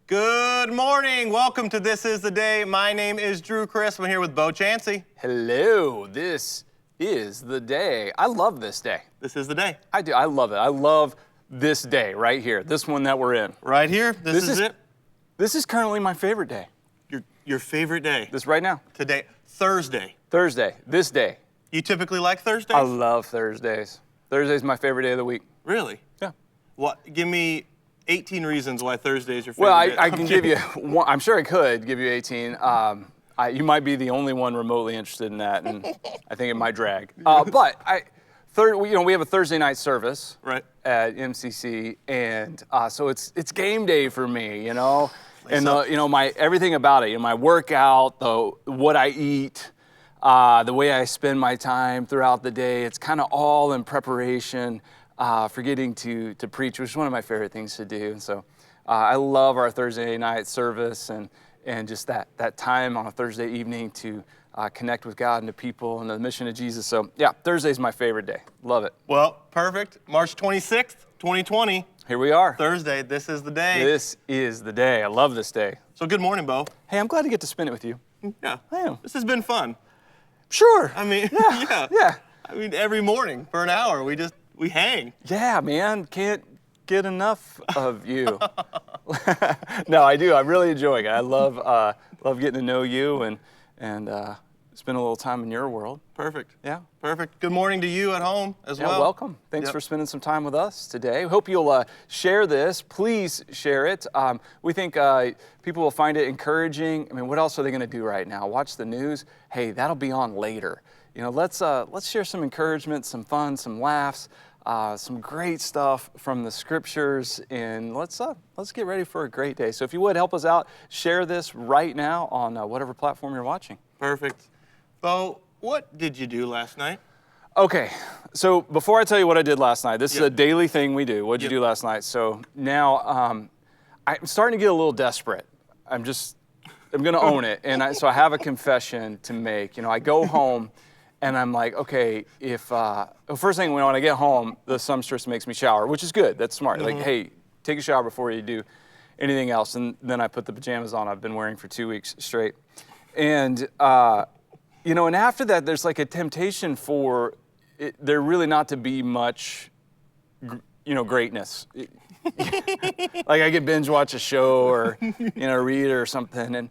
Good morning. Welcome to This Is the Day. My name is Drew Crisp. I'm here with Bo Chansey. Hello, this is the day. I love this day. This is the day. I do. I love it. I love this day right here, this one that we're in. Right here. This is it. This is currently my favorite day. Your favorite day. This right now. Today, Thursday. Thursday, this day. You typically like Thursdays? I love Thursdays. Thursday's my favorite day of the week. Really? Yeah. What? Give me 18 reasons why Thursday is your favorite Well, day. I can give you one. I'm sure I could give you 18. You might be the only one remotely interested in that, and I think it might drag. We have a Thursday night service Right. at MCC, and so it's game day for me, and up. my everything about it, my workout, what I eat, the way I spend my time throughout the day. It's kind of all in preparation for getting to preach, which is one of my favorite things to do. And so I love our Thursday night service and just that time on a Thursday evening to connect with God and the people and the mission of Jesus. So yeah, Thursday's my favorite day. Love it. Well, perfect. March 26th, 2020. Here we are. Thursday. This is the day. This is the day. I love this day. So good morning, Bo. Hey, I'm glad to get to spend it with you. Yeah. I am. This has been fun. Sure. I mean, Yeah. Yeah. I mean, every morning for an hour, we hang. Yeah, man. Can't get enough of you. No, I do. I'm really enjoying it. I love getting to know you and spend a little time in your world. Perfect. Yeah. Perfect. Good morning to you at home as Yeah, well. welcome. Thanks for spending some time with us today. We hope you'll share this. Please share it. We think people will find it encouraging. I mean, what else are they going to do right now? Watch the news? Hey, that'll be on later. Let's share some encouragement, some fun, some laughs, some great stuff from the scriptures, and let's get ready for a great day. So if you would help us out, share this right now on whatever platform you're watching. Perfect. Bo, what did you do last night? Okay, so before I tell you what I did last night, this is Yep. a daily thing we do. What'd you do last night? So now I'm starting to get a little desperate. I'm going to own it. And so I have a confession to make. I go home and I'm like, okay, first thing when I get home, the seamstress makes me shower, which is good. That's smart. Like, hey, take a shower before you do anything else. And then I put the pajamas on I've been wearing for 2 weeks straight. And, and after that, there's like a temptation for there really not to be much, greatness. Like I could binge watch a show or, read or something.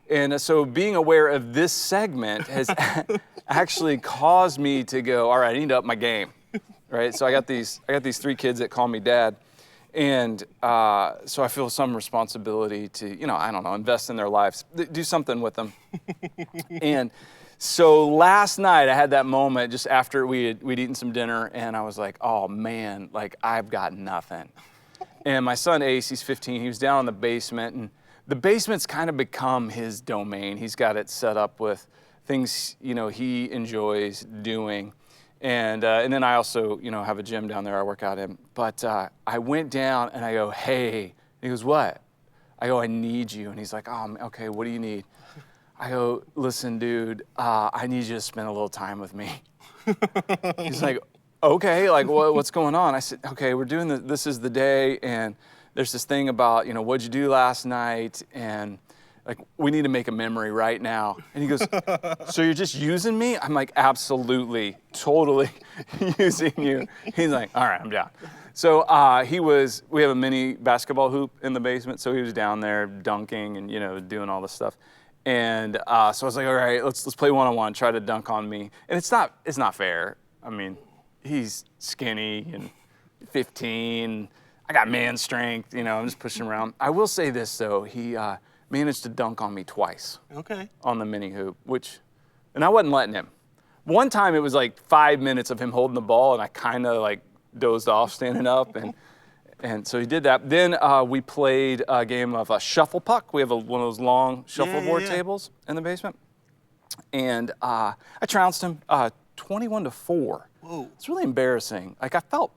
And so being aware of this segment has actually caused me to go, all right, I need to up my game, right? So I got these 3 kids that call me dad. And so I feel some responsibility to, invest in their lives, do something with them. And so last night I had that moment just after we'd eaten some dinner, and I was like, oh man, like I've got nothing. And my son Ace, he's 15, he was down in the basement, and the basement's kind of become his domain. He's got it set up with things, he enjoys doing. And then I also, have a gym down there I work out in. But I went down and I go, hey. And he goes, what? I go, I need you. And he's like, oh, okay, what do you need? I go, listen, dude, I need you to spend a little time with me. He's like, okay, like what's going on? I said, okay, we're doing this is the day, and there's this thing about, what'd you do last night? And like, we need to make a memory right now. And he goes, so you're just using me? I'm like, absolutely, totally using you. He's like, all right, I'm down. So we have a mini basketball hoop in the basement, so he was down there dunking and, doing all this stuff. And so I was like, all right, let's play one-on-one, try to dunk on me. And it's not fair. I mean, he's skinny and 15. I got man strength, I'm just pushing around. I will say this, though. He managed to dunk on me twice. Okay. On the mini hoop, and I wasn't letting him. One time it was like 5 minutes of him holding the ball, and I kind of like dozed off standing up, and so he did that. Then we played a game of shuffle puck. We have one of those long shuffleboard tables in the basement, and I trounced him 21-4. Whoa. It's really embarrassing. Like I felt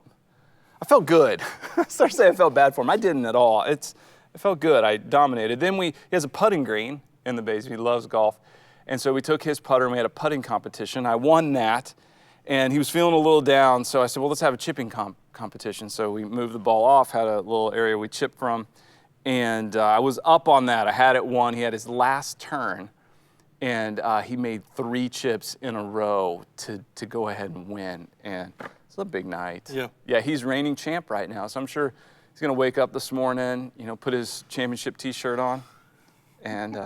good. I started to say I felt bad for him. I didn't at all. It felt good. I dominated. Then he has a putting green in the basement. He loves golf. And so we took his putter and we had a putting competition. I won that. And he was feeling a little down. So I said, well, let's have a chipping competition. So we moved the ball off, had a little area we chipped from. And I was up on that. I had it won. He had his last turn, and he made 3 chips in a row to go ahead and win. And it's a big night. Yeah. Yeah, he's reigning champ right now. So I'm sure he's going to wake up this morning, put his championship T-shirt on, and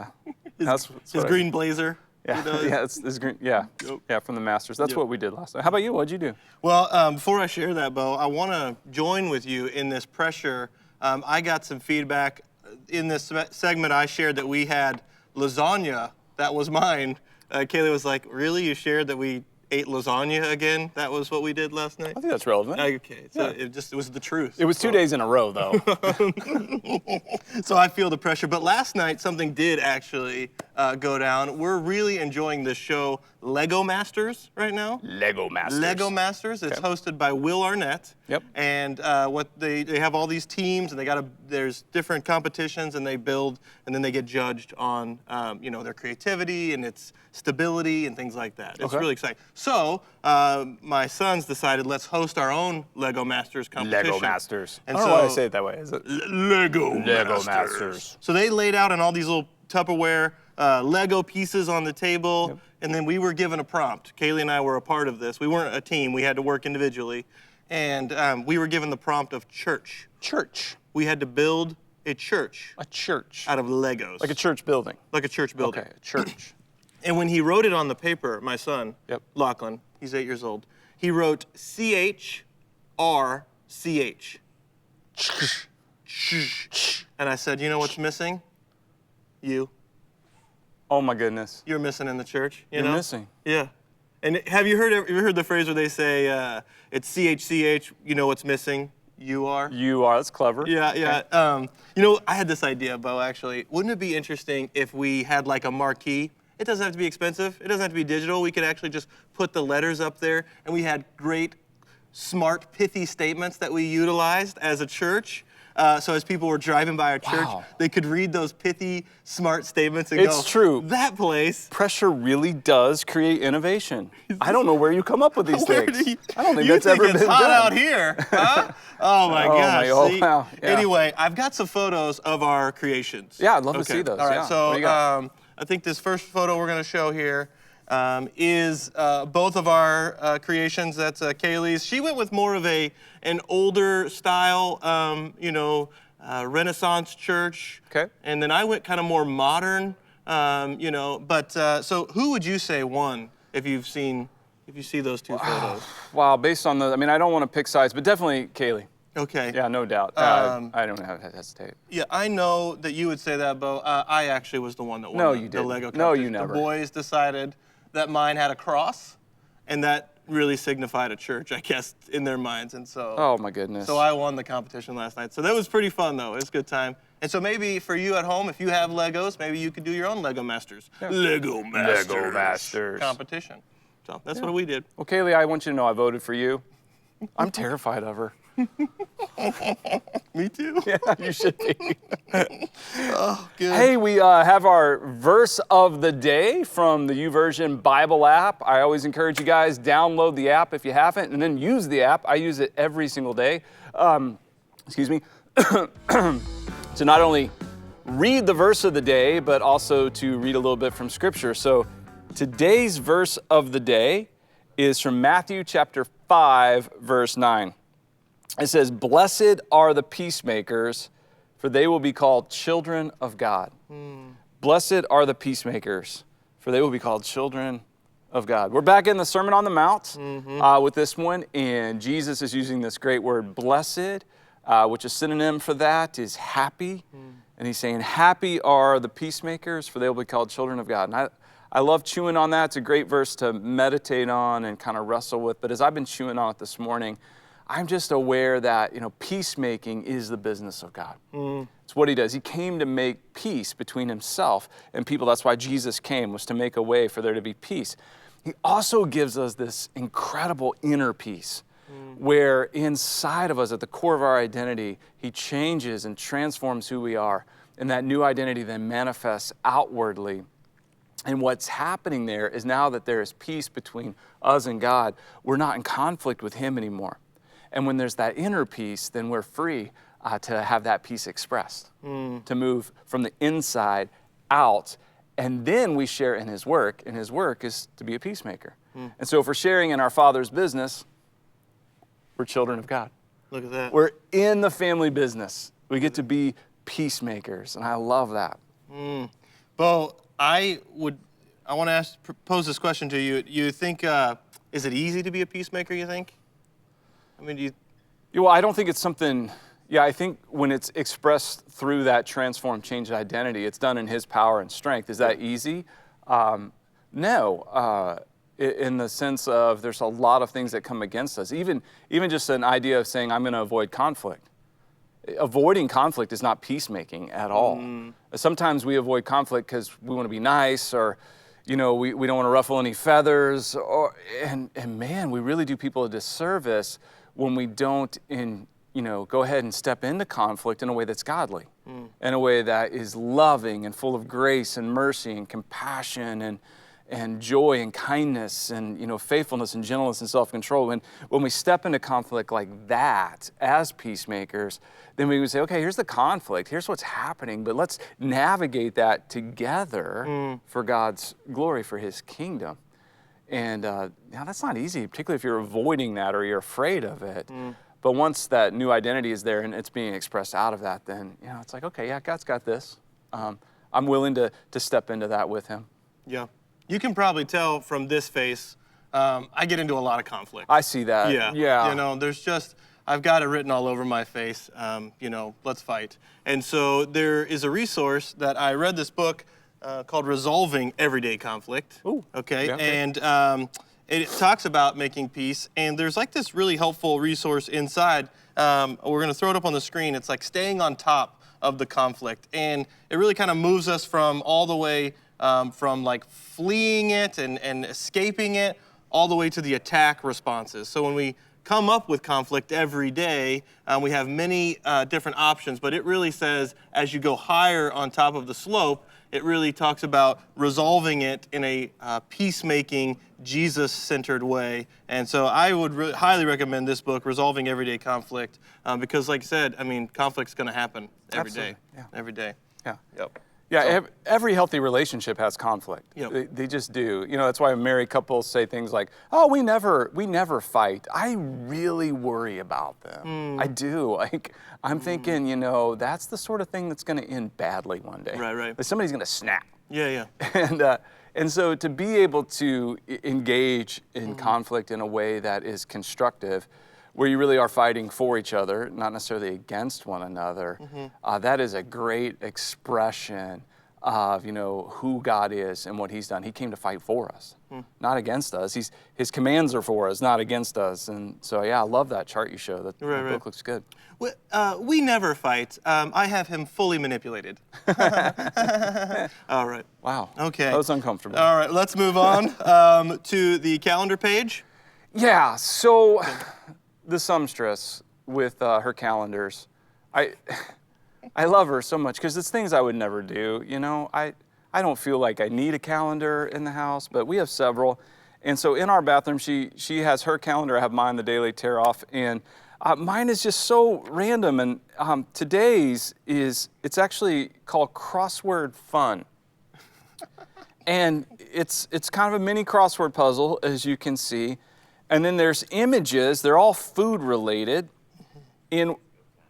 that's his green blazer. Yeah, yeah, it's green. Yeah, Yep. yeah, from the Masters. That's what we did last night. How about you? What'd you do? Well, before I share that, Bo, I want to join with you in this pressure. I got some feedback in this segment. I shared that we had lasagna. That was mine. Kaylee was like, "Really? You shared that we ate lasagna again? That was what we did last night?" I think that's relevant. Okay, so Yeah. it was the truth. It was 2 days in a row, though. So I feel the pressure. But last night, something did actually go down. We're really enjoying this show, Lego Masters, right now. Lego Masters. Lego Masters. It's hosted by Will Arnett. Yep. And what they have all these teams, and there's different competitions, and they build, and then they get judged on their creativity and its stability and things like that. It's Okay. really exciting. So my sons decided, let's host our own Lego Masters competition. Lego Masters. And I don't know why I say it that way. Is it? Lego Masters. So they laid out on all these little Tupperware Lego pieces on the table, and then we were given a prompt. Kaylee and I were a part of this. We weren't a team. We had to work individually. And we were given the prompt of church. Church. We had to build a church A church. out of Legos. Like a church building. Like a church building. Okay, a church. And when he wrote it on the paper, my son, Yep. Lachlan, he's 8 years old, he wrote CHRCH. And I said, you know what's missing? You. Oh my goodness. You're missing in the church. You You're know? missing. Yeah. And have you heard the phrase where they say it's CHCH, you know what's missing? You are? You are. That's clever. Yeah, yeah. I had this idea, Bo, actually. Wouldn't it be interesting if we had like a marquee? It doesn't have to be expensive. It doesn't have to be digital. We could actually just put the letters up there, and we had great, smart, pithy statements that we utilized as a church. So as people were driving by our church, Wow. they could read those pithy, smart statements and It's go, true. that place. Pressure really does create innovation. I don't know where you come up with these Where things. do you- I don't think you that's think ever it's been hot done. out here, huh? Oh my gosh. oh, see? wow, yeah. Anyway, I've got some photos of our creations. Yeah, I'd love to see those, All right, yeah. so What do you got? I think this first photo we're going to show here is both of our creations. That's Kaylee's. She went with more of an older style, Renaissance church. Okay. And then I went kind of more modern, But so who would you say won if you see those two photos? Wow, based on I don't want to pick sides, but definitely Kaylee. Okay. Yeah, no doubt. I don't have to hesitate. Yeah, I know that you would say that, Bo. I actually was the one that won No, the, you the didn't. Lego No, you competition. never. The boys decided that mine had a cross, and that really signified a church, I guess, in their minds. And so, Oh my goodness. so I won the competition last night. So that was pretty fun, though. It was a good time. And so maybe for you at home, if you have Legos, maybe you could do your own Lego Masters. Yeah. Lego Masters. Lego Masters. Competition. So that's what we did. Well, Kaylee, I want you to know I voted for you. I'm terrified of her. Me too. Yeah, you should be. Oh, good. Hey, we have our verse of the day from the YouVersion Bible app. I always encourage you guys, download the app if you haven't, and then use the app. I use it every single day. Excuse me. To not only read the verse of the day, but also to read a little bit from Scripture. So today's verse of the day is from Matthew chapter 5, verse 9. It says, "Blessed are the peacemakers, for they will be called children of God." Blessed are the peacemakers, for they will be called children of God. We're back in the Sermon on the Mount with this one, and Jesus is using this great word, blessed, which a synonym for that is happy. And he's saying, happy are the peacemakers, for they will be called children of God. And I love chewing on that. It's a great verse to meditate on and kind of wrestle with. But as I've been chewing on it this morning, I'm just aware that, peacemaking is the business of God. It's what he does. He came to make peace between himself and people. That's why Jesus came, was to make a way for there to be peace. He also gives us this incredible inner peace where inside of us, at the core of our identity, he changes and transforms who we are. And that new identity then manifests outwardly. And what's happening there is now that there is peace between us and God, we're not in conflict with him anymore. And when there's that inner peace, then we're free to have that peace expressed, to move from the inside out. And then we share in his work, and his work is to be a peacemaker. And so if we're sharing in our Father's business, we're children of God. Look at that. We're in the family business. We get to be peacemakers, and I love that. Bo, I want to pose this question to you. You think, is it easy to be a peacemaker, you think? I mean, Well, I don't think it's something, I think when it's expressed through that transformed, changed identity, it's done in his power and strength. Is that easy? No. In the sense of there's a lot of things that come against us. Even just an idea of saying, I'm going to avoid conflict. Avoiding conflict is not peacemaking at all. Sometimes we avoid conflict because we want to be nice, or we don't want to ruffle any feathers, and man, we really do people a disservice when we don't go ahead and step into conflict in a way that's godly, in a way that is loving and full of grace and mercy and compassion and joy and kindness and faithfulness and gentleness and self-control. When we step into conflict like that as peacemakers, then we would say, okay, here's the conflict, here's what's happening, but let's navigate that together for God's glory, for his kingdom. And that's not easy, particularly if you're avoiding that or you're afraid of it. But once that new identity is there and it's being expressed out of that, then it's like, okay, yeah, God's got this. I'm willing to step into that with him. Yeah. You can probably tell from this face, I get into a lot of conflict. I see that. Yeah. There's just, I've got it written all over my face, let's fight. And so there is a resource that I read this book called Resolving Everyday Conflict. Ooh. Okay. Yeah, And it talks about making peace. And there's like this really helpful resource inside. We're going to throw it up on the screen. It's like staying on top of the conflict. And it really kind of moves us from all the way from like fleeing it and escaping it all the way to the attack responses. So when we come up with conflict every day, we have many different options, but it really says as you go higher on top of the slope, it really talks about resolving it in a peacemaking, Jesus-centered way. And so I would highly recommend this book, Resolving Everyday Conflict, because like I said, conflict's going to happen every day. Yeah. Every day. Yeah. Yep. Yeah, every healthy relationship has conflict. Yep. They just do. That's why married couples say things like, "Oh, we never fight." I really worry about them. I do. I'm thinking, that's the sort of thing that's going to end badly one day. Right. Like somebody's going to snap. Yeah. And so to be able to engage in conflict in a way that is constructive, where you really are fighting for each other, not necessarily against one another, that is a great expression of who God is and what he's done. He came to fight for us, not against us. His commands are for us, not against us. And so, I love that chart you show. The book looks good. We never fight. I have him fully manipulated. All right. Wow. Okay. That was uncomfortable. All right, let's move on to the calendar page. Yeah, so the sumstress with her calendars, I love her so much because it's things I would never do. I don't feel like I need a calendar in the house, but we have several. And so in our bathroom, she has her calendar. I have mine, the daily tear off, and mine is just so random. And today's it's actually called Crossword Fun. And it's kind of a mini crossword puzzle, as you can see. And then there's images. They're all food related. And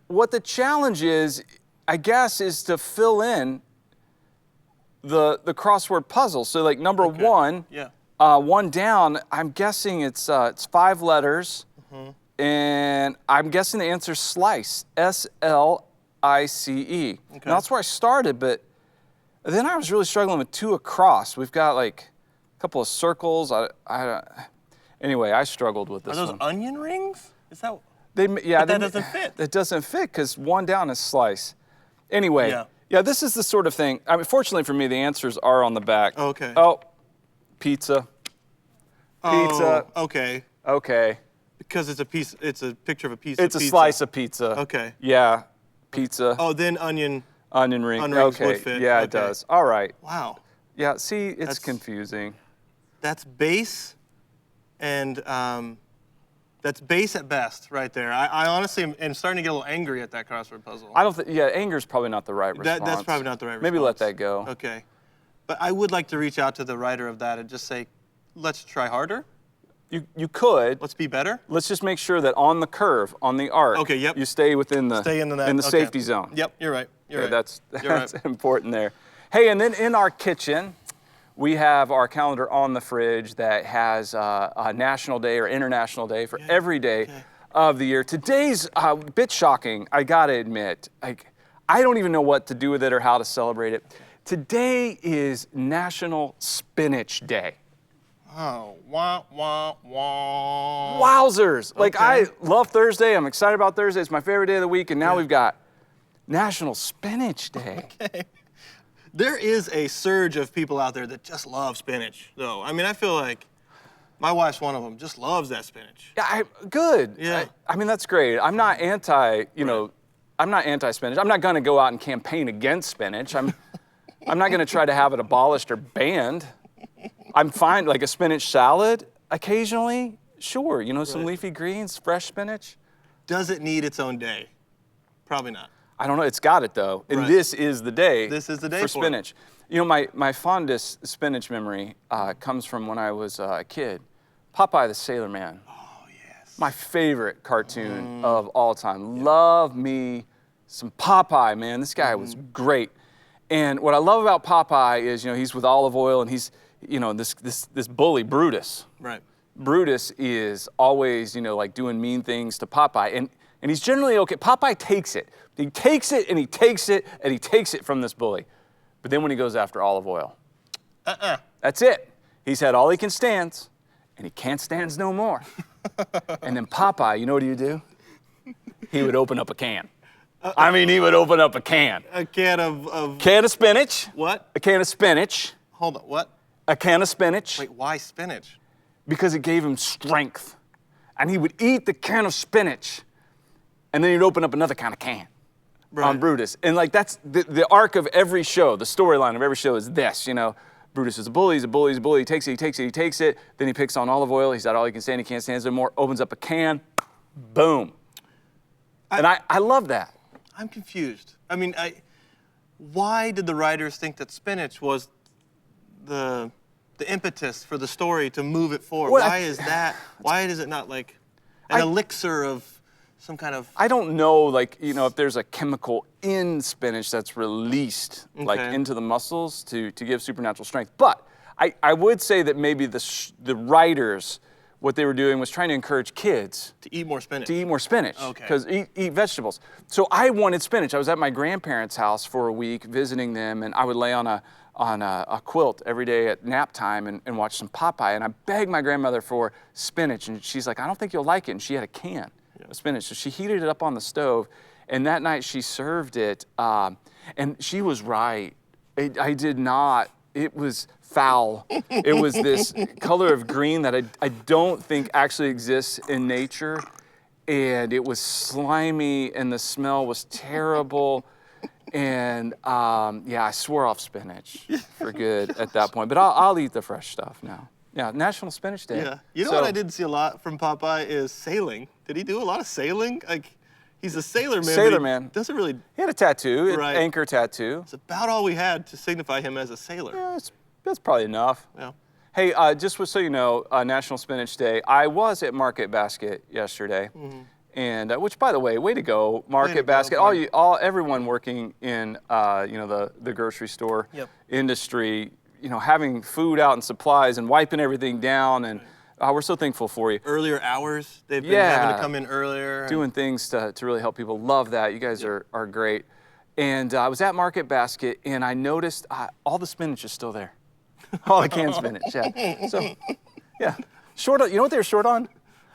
what the challenge is, I guess, is to fill in the crossword puzzle. So like number one, one down, I'm guessing it's 5 letters. And I'm guessing the answer is slice, S-L-I-C-E. Okay. Now, that's where I started, but then I was really struggling with 2 across. We've got like a couple of circles. Anyway, I struggled with this one. Are those onion rings? Is that? That doesn't fit. It doesn't fit because one down is slice. Anyway, this is the sort of thing. Fortunately for me, the answers are on the back. Okay. Oh, pizza. Pizza. Oh, okay. Okay. Because it's a picture of a piece. It's a slice of pizza. Okay. Yeah, pizza. Oh, then onion. Onion ring. Rings would fit. Yeah, it does. All right. Wow. Yeah. See, it's confusing. That's base, and That's base at best, right there. I honestly am starting to get a little angry at that crossword puzzle. I don't think, yeah, anger's probably not the right response. That's probably not the right response. Maybe let that go. Okay. But I would like to reach out to the writer of that and just say, let's try harder. You could. Let's be better. Let's just make sure that on the curve, on the arc, Okay, yep. you stay within the okay. safety zone. Yep, you're right. You're Okay, right. That's important there. Hey, and then in our kitchen, we have our calendar on the fridge that has a national day or international day for every day of the year. Today's a bit shocking, I gotta admit. I don't even know what to do with it or how to celebrate it. Today is National Spinach Day. Oh, wah, wah, wah. Wowzers! Like, Okay. I love Thursday. I'm excited about Thursday. It's my favorite day of the week, and now we've got National Spinach Day. There is a surge of people out there that just love spinach, though. I mean, I feel like my wife's one of them, just loves that spinach. Yeah, good. Yeah. I mean, that's great. I'm not I'm not anti-spinach. I'm not gonna go out and campaign against spinach. I'm not gonna try to have it abolished or banned. I'm fine, like a spinach salad occasionally, sure. Some leafy greens, fresh spinach. Does it need its own day? Probably not. I don't know, it's got it though. And Right. this is the day. This is the day for for it. spinach. My fondest spinach memory comes from when I was a kid. Popeye the Sailor Man. Oh, yes. My favorite cartoon of all time. Love me some Popeye, man. This guy was great. And what I love about Popeye is, he's with olive oil and he's, this bully, Brutus. Right. Brutus is always, like doing mean things to Popeye. And he's generally okay. Popeye takes it. He takes it and he takes it and he takes it from this bully. But then when he goes after olive oil, that's it. He's had all he can stand and he can't stand no more. And then Popeye, you know what he would do? He would open up a can. He would open up a can. A can of Can of spinach. what? A can of spinach. Hold on, what? A can of spinach. Wait, why spinach? Because it gave him strength. And he would eat the can of spinach. And then he'd open up another kind of can on Brutus. And that's the arc of every show, the storyline of every show is this, Brutus is a bully, he's a bully, he's a bully, he takes it, then he picks on olive oil, he's got all he can stand, he can't stand no more, opens up a can, boom. And I love that. I'm confused. Why did the writers think that spinach was the impetus for the story to move it forward? Well, why is that? Why is it not like an elixir of some kind of... I don't know, if there's a chemical in spinach that's released, Okay. into the muscles to give supernatural strength. But I would say that maybe the writers, what they were doing was trying to encourage kids to eat more spinach. to eat more spinach. Okay. Because eat vegetables. So I wanted spinach. I was at my grandparents' house for a week visiting them, and I would lay on a quilt every day at nap time and watch some Popeye. And I begged my grandmother for spinach, and she's like, I don't think you'll like it. And she had a can of spinach. So she heated it up on the stove, and that night she served it, and she was right. I did not. It was foul. It was this color of green that I don't think actually exists in nature, and it was slimy, and the smell was terrible. And I swore off spinach for good at that point. But I'll eat the fresh stuff now. Yeah, National Spinach Day. Yeah. You know what I didn't see a lot from Popeye is sailing. Did he do a lot of sailing? He's a sailor man. Sailor man. Doesn't really... He had a tattoo, Right. an anchor tattoo. It's about all we had to signify him as a sailor. Yeah, that's probably enough. Yeah. Hey, just so you know, National Spinach Day, I was at Market Basket yesterday. And which, by the way, way to go, Market Basket. buddy. Everyone working in the grocery store Yep. industry, having food out and supplies and wiping everything down, and we're so thankful for you. Earlier hours. They've been having to come in earlier. Doing things to really help people. Love that. You guys are great. And I was at Market Basket, and I noticed all the spinach is still there. All the canned spinach, yeah. So, yeah. Short on, you know what they were short on?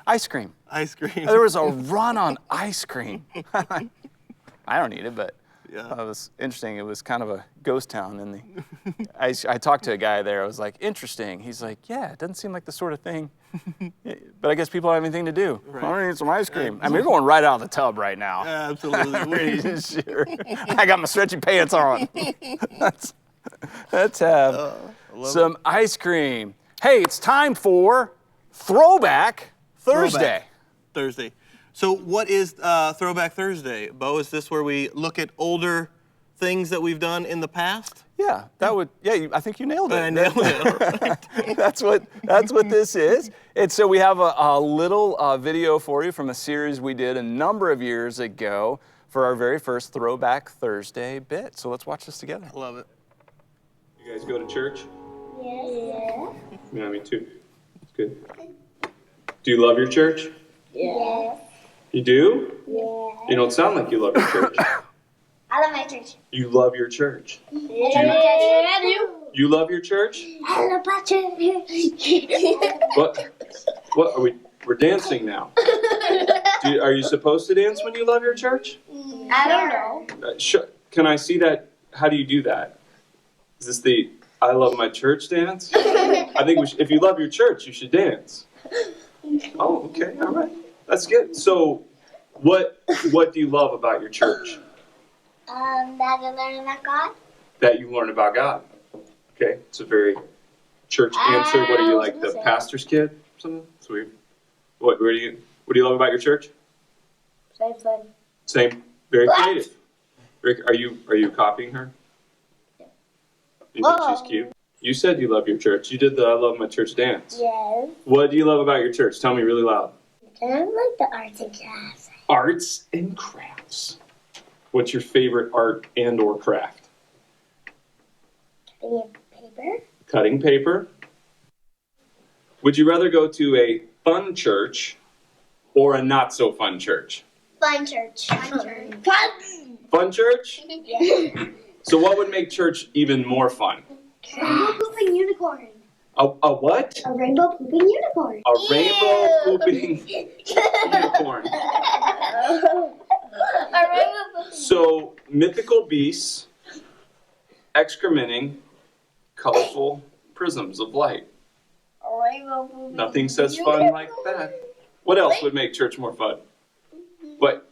Ice cream. Ice cream. There was a run on ice cream. I don't eat it, but Yeah. it was interesting. It was kind of a ghost town in the. I talked to a guy there. I was like, interesting. He's like, yeah, it doesn't seem like the sort of thing. But I guess people don't have anything to do. Right. I want to eat some ice cream. I mean, we're going right out of the tub right now. Absolutely. Sure. I got my stretchy pants on. Let's have some ice cream. Hey, it's time for Throwback Thursday. Thursday. So what is Throwback Thursday, Bo? Is this where we look at older things that we've done in the past? Yeah, I think you nailed it. I nailed it. That's what this is. And so we have a little video for you from a series we did a number of years ago for our very first Throwback Thursday bit. So let's watch this together. I love it. You guys go to church? Yes. Yeah, me too. It's good. Do you love your church? Yes. You do? Yes. You don't sound like you love your church. I love my church. You love your church. I do. You love your church? I love my church. What are we? We're dancing now. Are you supposed to dance when you love your church? I don't know. Can I see that? How do you do that? Is this the I love my church dance? I think if you love your church, you should dance. Oh, okay, all right. That's good. So, what do you love about your church? That I learn about God. That you learn about God. Okay, it's a very church answer. What are you, like the pastor's kid or something? That's weird. What do you love about your church? Same thing. Same. Very What? creative. Rick, are you copying her? You think she's cute? You said you love your church. You did the I love my church dance. Yes. What do you love about your church? Tell me really loud. I like the arts and crafts. Arts and crafts. What's your favorite art and or craft? Cutting paper. Cutting paper. Would you rather go to a fun church or a not so fun church? Fun church. Fun. Fun church? Yeah. So what would make church even more fun? Rainbow pooping unicorn. A what? A rainbow pooping unicorn. A rainbow pooping unicorn. A rainbow pooping. So mythical beasts excrementing colorful prisms of light. A rainbow pooping. Nothing says fun like that. What else would make church more fun? What?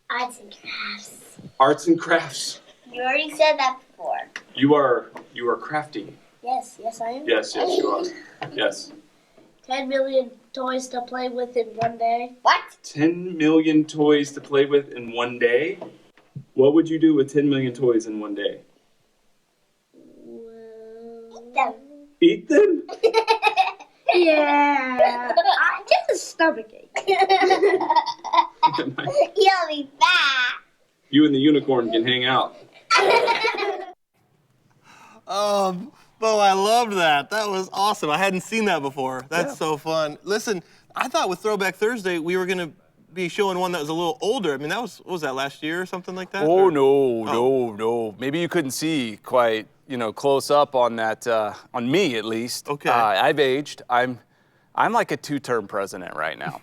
Arts and crafts. Arts and crafts. You already said that before. You are crafty. Yes, I am. Yes, you are. Yes. 10 million toys to play with in one day. What? 10 million toys to play with in one day? What would you do with 10 million toys in one day? Eat them. Eat them? Yeah. I get a stomachache. You'll be fat. You and the unicorn can hang out. Bo, I loved that. That was awesome. I hadn't seen that before. That's so fun. Listen, I thought with Throwback Thursday, we were going to be showing one that was a little older. I mean, what was that, last year or something like that? Oh, Or- no. Maybe you couldn't see quite, close up on that, on me at least. Okay. I've aged. I'm like a two-term president right now.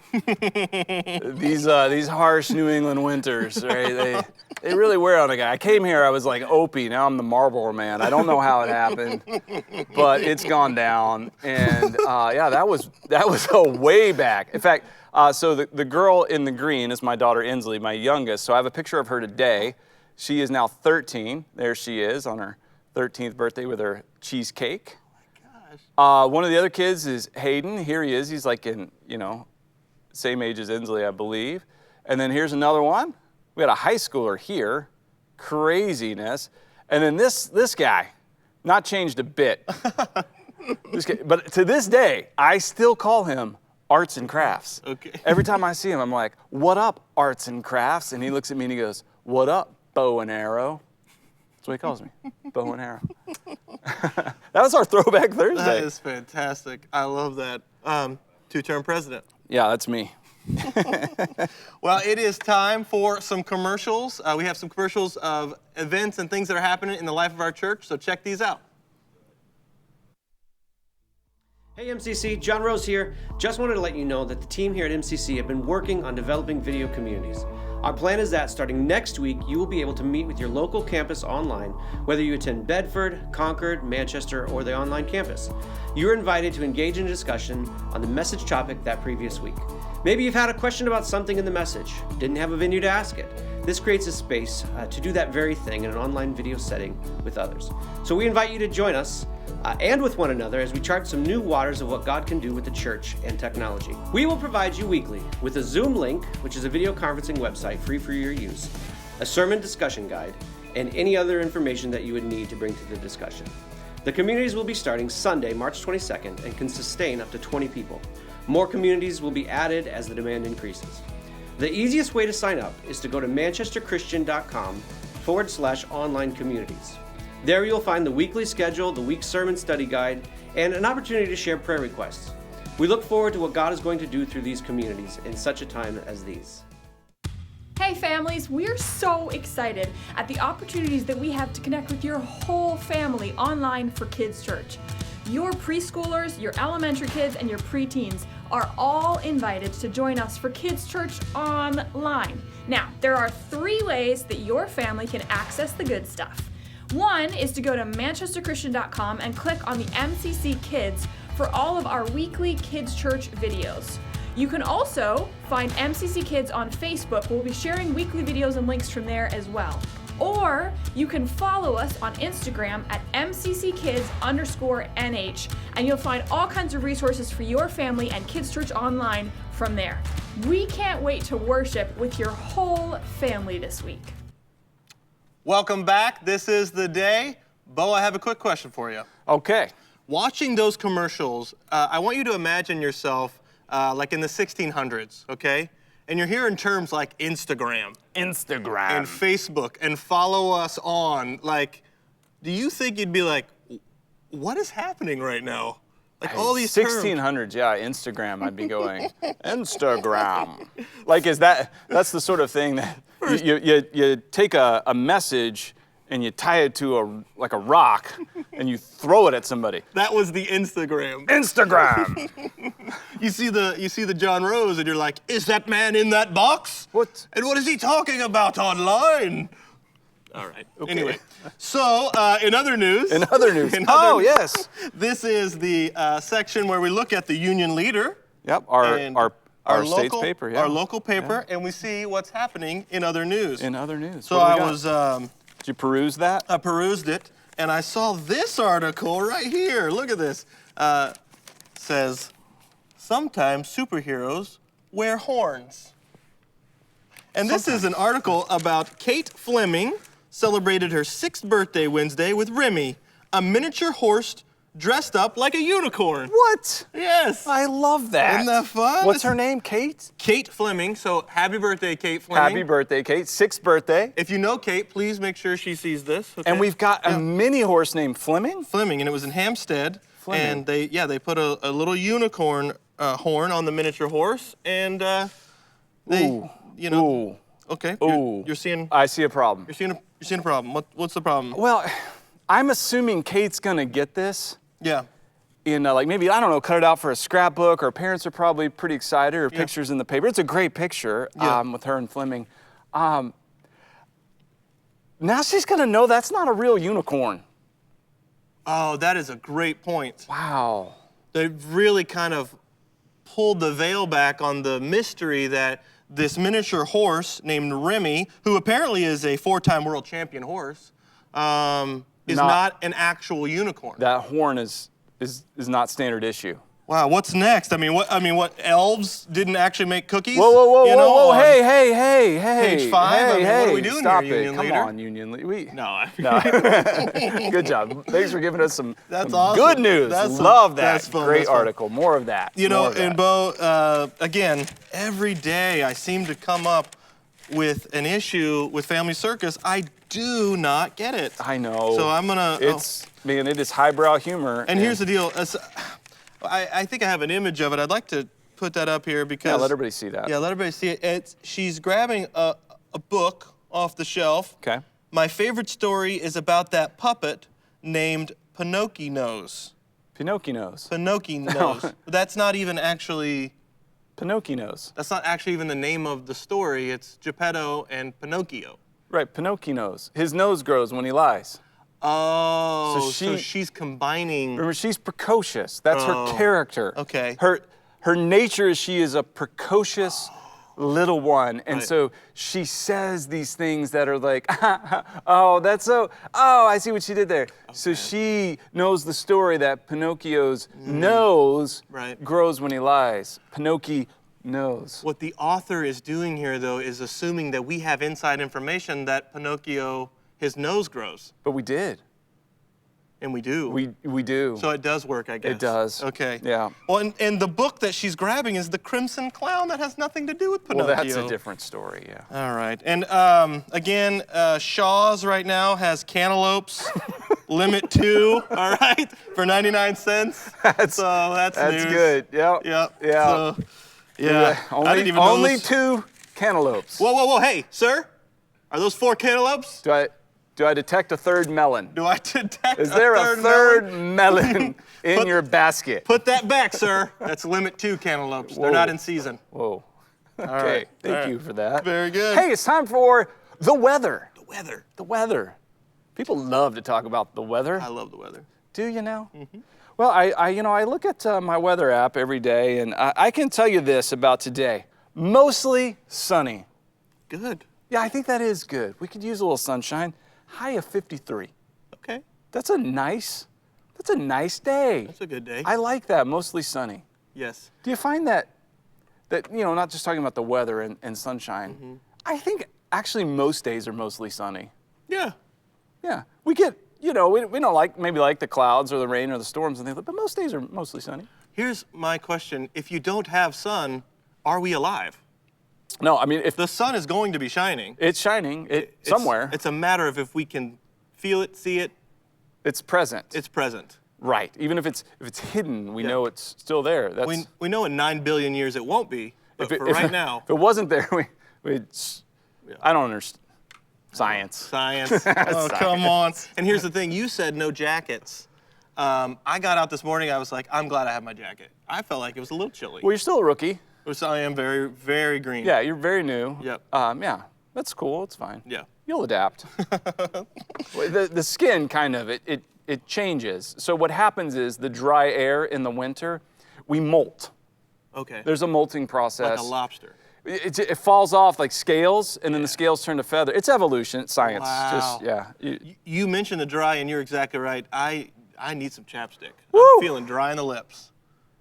These harsh New England winters, right? They really wear on a guy. I came here, I was like Opie. Now I'm the Marlboro Man. I don't know how it happened, but it's gone down. And that was a way back. In fact, so the girl in the green is my daughter Inslee, my youngest. So I have a picture of her today. She is now 13. There she is on her 13th birthday with her cheesecake. One of the other kids is Hayden. Here he is. He's like in, same age as Inslee, I believe. And then here's another one. We had a high schooler here. Craziness. And then this guy, not changed a bit. But to this day, I still call him Arts and Crafts. Okay. Every time I see him, I'm like, what up, Arts and Crafts? And he looks at me and he goes, what up, bow and arrow? That's what he calls me, bow and arrow. That was our Throwback Thursday. That is fantastic. I love that. Two-term president. Yeah, that's me. Well, it is time for some commercials. We have some commercials of events and things that are happening in the life of our church, so check these out. Hey MCC, John Rose here. Just wanted to let you know that the team here at MCC have been working on developing video communities. Our plan is that starting next week, you will be able to meet with your local campus online, whether you attend Bedford, Concord, Manchester, or the online campus. You're invited to engage in a discussion on the message topic that previous week. Maybe you've had a question about something in the message, didn't have a venue to ask it. This creates a space to do that very thing in an online video setting with others. So we invite you to join us and with one another as we chart some new waters of what God can do with the church and technology. We will provide you weekly with a Zoom link, which is a video conferencing website free for your use, a sermon discussion guide, and any other information that you would need to bring to the discussion. The communities will be starting Sunday, March 22nd, and can sustain up to 20 people. More communities will be added as the demand increases. The easiest way to sign up is to go to manchesterchristian.com/online communities. There you'll find the weekly schedule, the week's sermon study guide, and an opportunity to share prayer requests. We look forward to what God is going to do through these communities in such a time as these. Hey families, we're so excited at the opportunities that we have to connect with your whole family online for Kids Church. Your preschoolers, your elementary kids, and your preteens are all invited to join us for Kids Church online. Now, there are 3 ways that your family can access the good stuff. One is to go to manchesterchristian.com and click on the MCC Kids for all of our weekly Kids Church videos. You can also find MCC Kids on Facebook. We'll be sharing weekly videos and links from there as well. Or you can follow us on Instagram at MCCkids_NH, and you'll find all kinds of resources for your family and Kids Church online from there. We can't wait to worship with your whole family this week. Welcome back. This is The Day. Bo, I have a quick question for you. Okay. Watching those commercials, I want you to imagine yourself like in the 1600s, okay? And you're hearing terms like Instagram. And Facebook, and follow us on. Like, do you think you'd be like, what is happening right now? Like all these 1600s, yeah, Instagram, I'd be going, Instagram. Like, that's the sort of thing that you take a message and you tie it to a rock and you throw it at somebody. That was the Instagram. Instagram. You see the John Rose and you're like, is that man in that box? What? And what is he talking about online? All right. Okay. Anyway, so in other news. Yes. This is the section where we look at the union leader. Yep, our state's local, paper, yeah. Our local paper, and we see what's happening in other news. So I was... Did you peruse that? I perused it, and I saw this article right here. Look at this. Says, sometimes superheroes wear horns. And this is an article about Kate Fleming celebrated her 6th birthday Wednesday with Remy, a miniature horse dressed up like a unicorn. What? Yes. I love that. Isn't that fun? What's her name, Kate? Kate Fleming. So happy birthday, Kate Fleming. Happy birthday, Kate. 6th birthday. If you know Kate, please make sure she sees this. Okay? And we've got a mini horse named Fleming? Fleming, and it was in Hampstead. Fleming. And they put a little unicorn horn on the miniature horse, and Ooh. Okay. Ooh. You're seeing. I see a problem. You're seeing a problem. What's the problem? Well, I'm assuming Kate's gonna get this. Yeah. In maybe, I don't know, cut it out for a scrapbook, or parents are probably pretty excited, or pictures in the paper. It's a great picture with her and Fleming. Now she's gonna know that's not a real unicorn. Oh, that is a great point. Wow. They've really kind of pulled the veil back on the mystery that this miniature horse named Remy, who apparently is a 4-time world champion horse, is not an actual unicorn. That horn is not standard issue. Wow, what's next? What elves didn't actually make cookies? Whoa, hey. Page 5? What are we doing Stop here, Union Leader? Come on, Union Leader. No. Good job. Thanks for giving us some awesome. good news. Love that. That's fun. Great That's fun. article. More of that. And Bo, again, every day I seem to come up with an issue with Family Circus. I do not get it. I know. So I'm gonna. It is highbrow humor. And here's the deal. I think I have an image of it. I'd like to put that up here because. let everybody see that. Yeah, let everybody see it. She's grabbing a book off the shelf. Okay. My favorite story is about that puppet named Pinocchio Nose. Pinocchio Nose. Pinocchio Nose. That's not even actually. Pinocchio Nose. That's not actually even the name of the story. It's Geppetto and Pinocchio. Right, Pinocchio Nose. His nose grows when he lies. Oh, so she's combining. Remember, she's precocious. That's her character. Okay. Her nature is she is a precocious little one. And Right. so she says these things that are like, oh, I see what she did there. So she knows the story that Pinocchio's nose Right. grows when he lies. Pinocchio knows. What the author is doing here, though, is assuming that we have inside information that Pinocchio, his nose grows. But we did. And we do. We do. So it does work, I guess. It does. Okay. Yeah. Well, and the book that she's grabbing is The Crimson Clown. That has nothing to do with Well, Pinocchio. that's a different story, yeah. All right. And again, Shaw's right now has cantaloupes, limit 2, all right, for 99 cents. That's news. good. Yep. Yep. Yeah. So, yeah. I didn't even know Only this- 2 cantaloupes. Whoa. Hey, sir. Are those 4 cantaloupes? Do I detect a third melon? Do I detect Is there a third melon in Put- your basket? Put that back, sir. That's limit 2 cantaloupes. They're Whoa. not in season. Whoa. Okay. right. Thank All right. you for that. Very good. Hey, it's time for the weather. The weather. The weather. People love to talk about the weather. I love the weather. Do you now? Well, I look at my weather app every day, and I can tell you this about today. Mostly sunny. Good. Yeah, I think that is good. We could use a little sunshine. High of 53. Okay. That's a nice day. That's a good day. I like that, mostly sunny. Yes. Do you find that not just talking about the weather and sunshine, I think actually most days are mostly sunny. Yeah. Yeah, we get, we don't like the clouds or the rain or the storms and things, but most days are mostly sunny. Here's my question. If you don't have sun, are we alive? No, I mean, if The sun is going to be shining. it's shining somewhere, It's a matter of if we can feel it, see it, it's present. it's present. right. Even if it's hidden, we Yeah. know it's still there. That's We know in 9 billion years it won't be, but for right now, If it wasn't there, I don't understand. Science. science. Oh, come on. And here's the thing. You said no jackets. I got out this morning. I was like, I'm glad I have my jacket. I felt like it was a little chilly. Well, you're still a rookie. Which I am very, very green. Yeah, you're very new. Yep. Yeah, that's cool. It's fine. Yeah. You'll adapt. Well, the skin kind of it changes. So what happens is the dry air in the winter, we molt. Okay. There's a molting process. like a lobster. It falls off like scales, and then the scales turn to feather. It's evolution. It's science. Wow. Just yeah. You mentioned the dry, and you're exactly right. I need some chapstick. Woo! I'm feeling dry in the lips.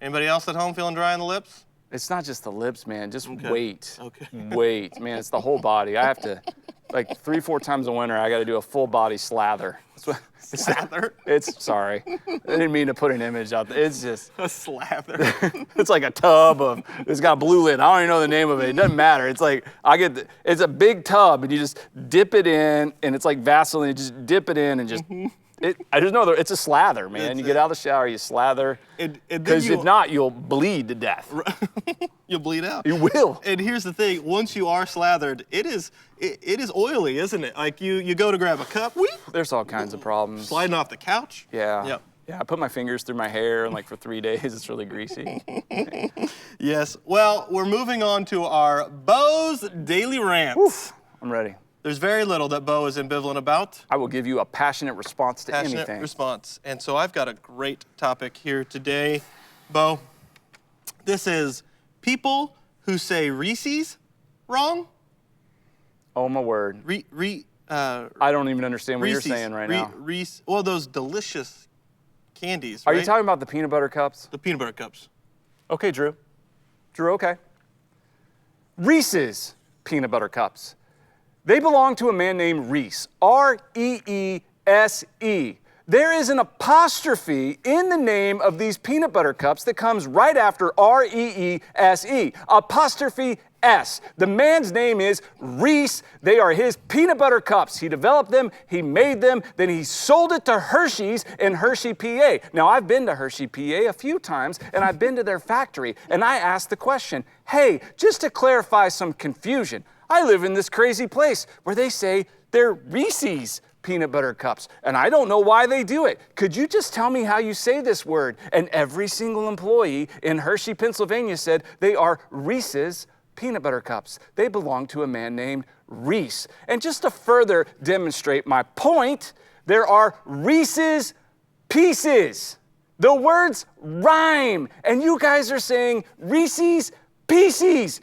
Anybody else at home feeling dry in the lips? It's not just the lips, man. Just Okay. wait. Okay. Wait, man. It's the whole body. I have to, like 3-4 times a winter, I got to do a full body slather. Slather? Sorry. I didn't mean to put an image out there. It's just, A slather. it's like a tub of, it's got a blue lid. I don't even know the name of it. It doesn't matter. It's like, it's a big tub and you just dip it in and it's like Vaseline. You just dip it in and just, I just know it's a slather, man. That's You get it. out of the shower, you slather. And then Because you- if not, you'll bleed to death. You'll bleed out. You will. And here's the thing: once you are slathered, it is oily, isn't it? Like you go to grab a cup, There's all kinds of problems. sliding off the couch. Yeah. Yep. Yeah, I put my fingers through my hair and like for 3 days it's really greasy. Yes. Well, we're moving on to our Bo's Daily Rants. I'm ready. There's very little that Bo is ambivalent about. I will give you a passionate response to Passionate anything. response. And so I've got a great topic here today, Bo. This is people who say Reese's wrong. Oh my word. I don't even understand what Reese's, you're saying right now. Well, those delicious candies. Are right? you talking about the peanut butter cups? the peanut butter cups? Okay, Drew. Drew, okay. Reese's peanut butter cups. They belong to a man named Reese, R-E-E-S-E. There is an apostrophe in the name of these peanut butter cups that comes right after R-E-E-S-E. Apostrophe S. The man's name is Reese. They are his peanut butter cups. He developed them, he made them, then he sold it to Hershey's in Hershey, PA. Now, I've been to Hershey, PA a few times, and I've been to their factory, and I asked the question, hey, just to clarify some confusion, I live in this crazy place where they say they're Reese's peanut butter cups, and I don't know why they do it. Could you just tell me how you say this word? And every single employee in Hershey, Pennsylvania said they are Reese's peanut butter cups. They belong to a man named Reese. And just to further demonstrate my point, there are Reese's Pieces. The words rhyme, and you guys are saying Reese's Pieces.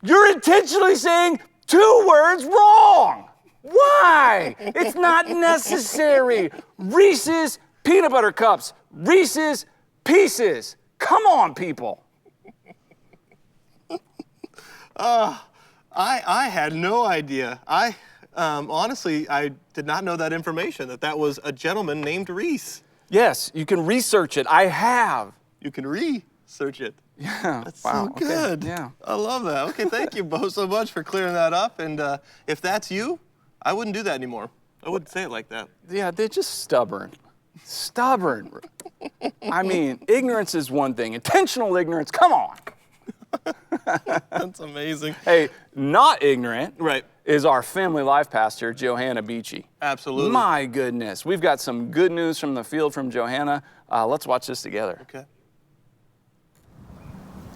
You're intentionally saying 2 words wrong. Why? It's not necessary. Reese's peanut butter cups, Reese's Pieces. Come on, people. I had no idea. Honestly, I did not know that information, that was a gentleman named Reese. Yes, you can research it. I have. You can research it. Yeah. That's wow. so good. Okay. Yeah. I love that. Okay, thank you, Bo, so much for clearing that up. And if that's you, I wouldn't do that anymore. I wouldn't say it like that. Yeah, they're just stubborn. Stubborn. I mean, ignorance is one thing. Intentional ignorance, come on. That's amazing. Hey, not ignorant Right. is our family life pastor, Johanna Beachy. Absolutely. My goodness. We've got some good news from the field from Johanna. Let's watch this together. Okay.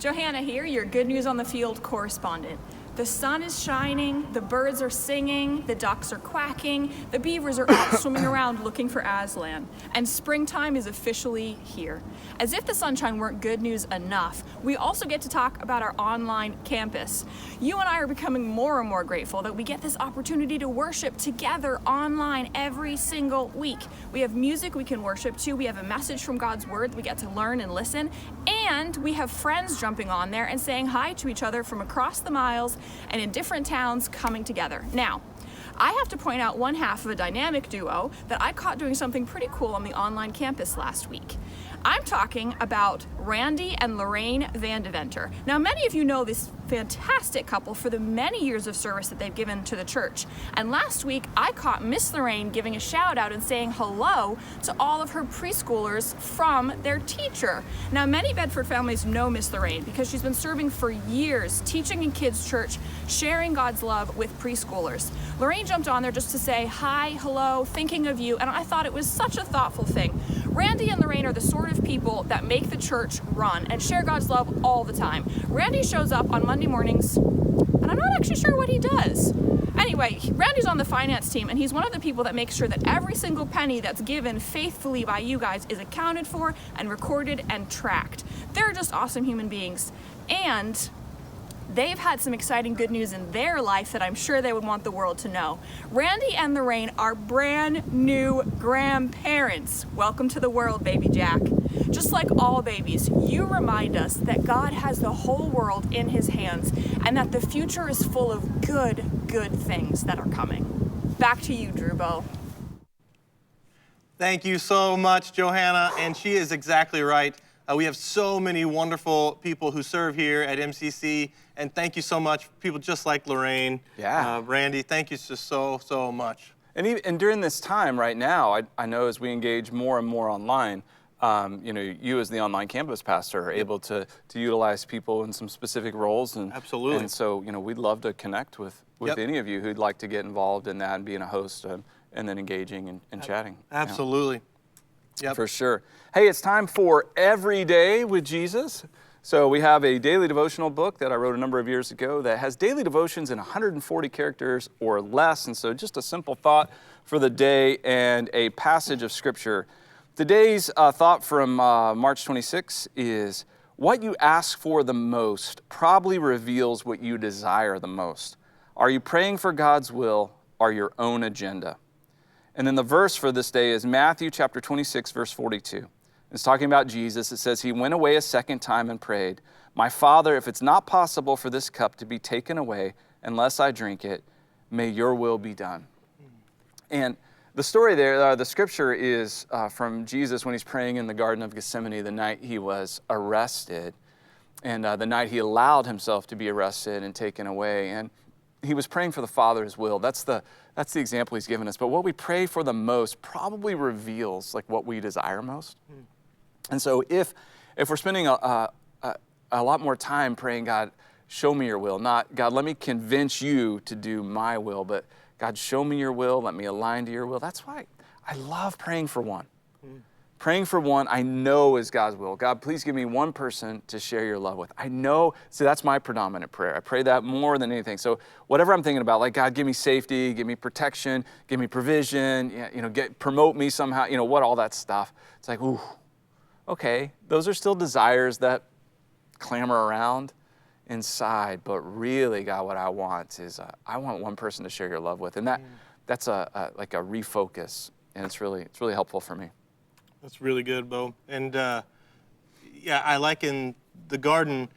Johanna here, your Good News on the Field correspondent. The sun is shining, the birds are singing, the ducks are quacking, the beavers are out swimming around looking for Aslan, and springtime is officially here. As if the sunshine weren't good news enough, we also get to talk about our online campus. You and I are becoming more and more grateful that we get this opportunity to worship together online every single week. We have music we can worship to, we have a message from God's Word that we get to learn and listen, and we have friends jumping on there and saying hi to each other from across the miles and in different towns coming together. Now, I have to point out one half of a dynamic duo that I caught doing something pretty cool on the online campus last week. I'm talking about Randy and Lorraine Vandeventer. Now, many of you know this fantastic couple for the many years of service that they've given to the church. And last week, I caught Miss Lorraine giving a shout out and saying hello to all of her preschoolers from their teacher. Now, many Bedford families know Miss Lorraine because she's been serving for years, teaching in kids' church, sharing God's love with preschoolers. Lorraine jumped on there just to say hi, hello, thinking of you, and I thought it was such a thoughtful thing. Randy and Lorraine are the sort of people that make the church run and share God's love all the time. Randy shows up on Monday mornings, and I'm not actually sure what he does. Anyway, Randy's on the finance team, and he's one of the people that makes sure that every single penny that's given faithfully by you guys is accounted for and recorded and tracked. They're just awesome human beings. And they've had some exciting good news in their life that I'm sure they would want the world to know. Randy and Lorraine are brand new grandparents. Welcome to the world, baby Jack. Just like all babies, you remind us that God has the whole world in his hands and that the future is full of good things that are coming. Back to you, Drewbo. Thank you so much, Johanna, and she is exactly right. We have so many wonderful people who serve here at MCC, and thank you so much, people just like Lorraine. Yeah. Randy, thank you just so much. And during this time right now, I know as we engage more and more online, you as the online campus pastor are able to utilize people in some specific roles. And, Absolutely. And so, we'd love to connect with Yep. any of you who'd like to get involved in that and being a host and then engaging and chatting. Absolutely. Yeah. Yep. For sure. Hey, it's time for Every Day with Jesus. So we have a daily devotional book that I wrote a number of years ago that has daily devotions in 140 characters or less. And so just a simple thought for the day and a passage of scripture. Today's thought from March 26 is, what you ask for the most probably reveals what you desire the most. Are you praying for God's will or your own agenda? And then the verse for this day is Matthew chapter 26, verse 42. It's talking about Jesus. It says, he went away a second time and prayed, my Father, if it's not possible for this cup to be taken away unless I drink it, may your will be done. And the story there, the scripture is from Jesus when he's praying in the Garden of Gethsemane the night he was arrested and the night he allowed himself to be arrested and taken away. And he was praying for the Father's will. That's the example he's given us. But what we pray for the most probably reveals like what we desire most. And so if we're spending a lot more time praying, God, show me your will, not God, let me convince you to do my will, but God, show me your will, let me align to your will. That's why I love praying for one. Praying for one I know is God's will. God, please give me one person to share your love with. I know, so that's my predominant prayer. I pray that more than anything. So whatever I'm thinking about, like God, give me safety, give me protection, give me provision, promote me somehow, what all that stuff. It's like, ooh, okay, those are still desires that clamor around. inside, but really, God, what I want is I want one person to share your love with, and that's like a refocus, and it's really helpful for me. That's really good, Bo. And yeah, I like in the garden,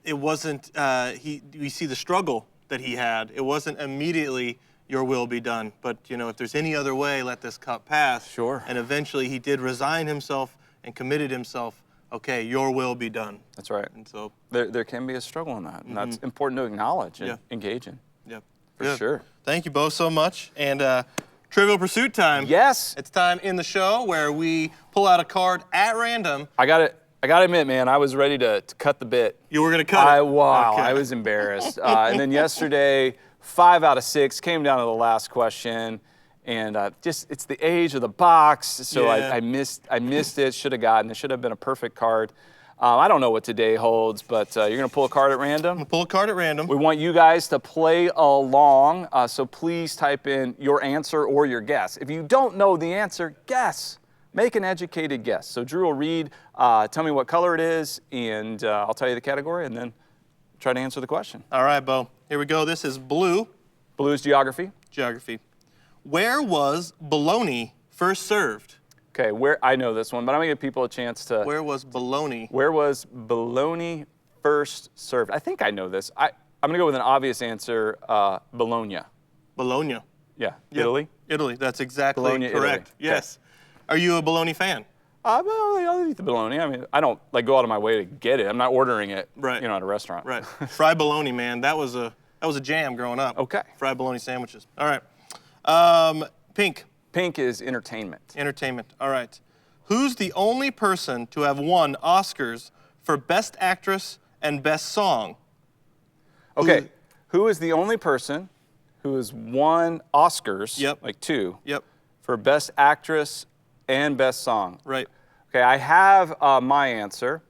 it wasn't, we see the struggle that he had. It wasn't immediately, your will be done. But, if there's any other way, let this cup pass. Sure. And eventually he did resign himself and committed himself, okay, your will be done. That's right. And so, There can be a struggle in that, and that's important to acknowledge and engage in. yeah. For Good. sure. Thank you both so much. And Trivial Pursuit time. Yes. It's time in the show where we pull out a card at random. I gotta admit, man, I was ready to cut the bit. You were going to cut it. Wow, Okay. I was embarrassed. And then yesterday, 5 out of 6 came down to the last question, and it's the age of the box, so Yeah. I missed it. Should have gotten it. Should have been a perfect card. I don't know what today holds, but you're gonna pull a card at random. Pull a card at random. We want you guys to play along, so please type in your answer or your guess. If you don't know the answer, guess. Make an educated guess. So Drew will read, tell me what color it is, and I'll tell you the category, and then try to answer the question. All right, Bo. Here we go. This is blue. Blue's geography. Geography. Where was bologna first served? Okay, I know this one, but I'm gonna give people a chance to. Where was bologna? Where was bologna first served? I think I know this. I'm gonna go with an obvious answer. Bologna. Bologna. Yeah. Yep. Italy. Italy. That's exactly Bologna, correct. Italy. Yes. Are you a bologna fan? Well, I'll eat the bologna. I mean, I don't go out of my way to get it. I'm not ordering it. Right. At a restaurant. Right. Fried bologna, man. That was a jam growing up. Okay. Fried bologna sandwiches. All right. Pink. Pink is entertainment. Entertainment. All right. Who's the only person to have won Oscars for Best Actress and Best Song? Okay. Who is the only person who has won Oscars? Yep. Like 2. Yep. For Best Actress and Best Song. Right. Okay, I have my answer.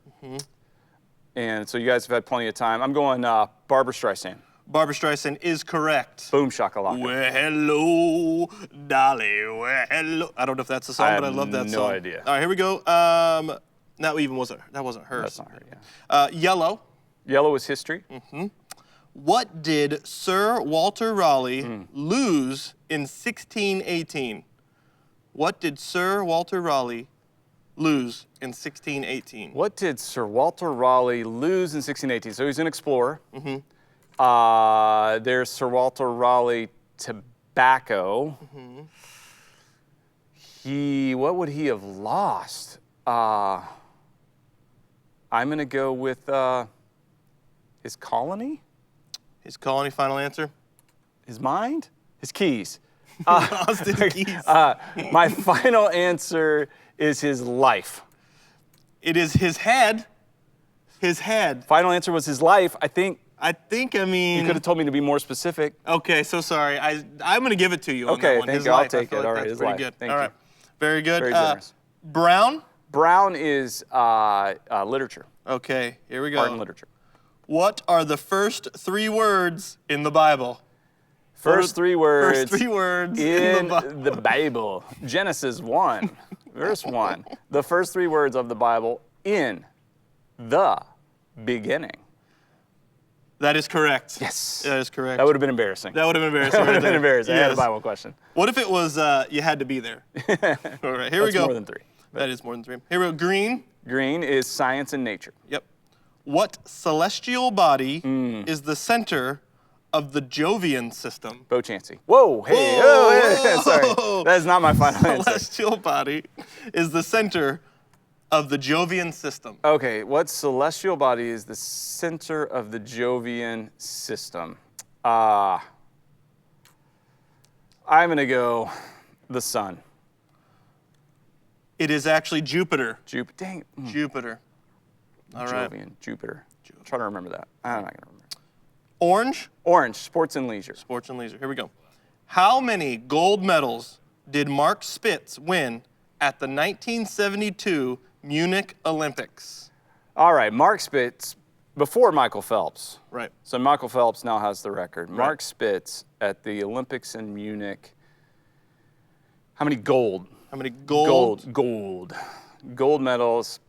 And so you guys have had plenty of time. I'm going Barbra Streisand. Barbra Streisand is correct. Boom shakalaka. Well, hello, Dolly. Well, hello. I don't know if that's the song, but I love that no song. idea. All right, here we go. That wasn't hers. That's not her, yeah. Yellow. Yellow is history. What did Sir Walter Raleigh lose in 1618? What did Sir Walter Raleigh lose in 1618? What did Sir Walter Raleigh lose in 1618? So he's an explorer. There's Sir Walter Raleigh tobacco. What would he have lost? I'm gonna go with his colony, His colony, final answer? his mind, his keys. Austin Keys. My final answer is his life. It is his head. His head. Final answer was his life. I mean, you could have told me to be more specific. Okay, so sorry. I'm going to give it to you on Okay, that one. thank His you. I'll life. I take feel it. like All right, that's his pretty life. good. Thank All you. right. Very good. Very generous. Brown? Brown is literature, Okay, here we go. art and literature. What are the first 3 words in the Bible? First 3 words. First 3 words in the Bible. the Bible. Genesis 1, verse 1. The first 3 words of the Bible, in the beginning. That is correct. Yes. That is correct. That would have been embarrassing. That would have been embarrassing. That would right have been there. embarrassing. I had a Yes. Bible question. What if it was you had to be there? All right, here we That's go. more than 3. That is more than 3. Here we go. Green. Green is science and nature. Yep. What celestial body is the center of the Jovian system? Bo Chansey. Whoa, hey, Whoa, oh, hey, whoa. sorry. That is not my final answer. Celestial body is the center of the Jovian system. Okay, what celestial body is the center of the Jovian system? I'm gonna go the sun. It is actually Jupiter. Jupiter. Dang. Jupiter. All right. Jovian, Jupiter. Try to remember that. I'm not gonna remember. Orange. Orange, sports and leisure. Sports and leisure. Here we go. How many gold medals did Mark Spitz win at the 1972 Munich Olympics? All right, Mark Spitz, before Michael Phelps. Right. So Michael Phelps now has the record. Mark Spitz at the Olympics in Munich. How many gold? How many gold? Gold medals,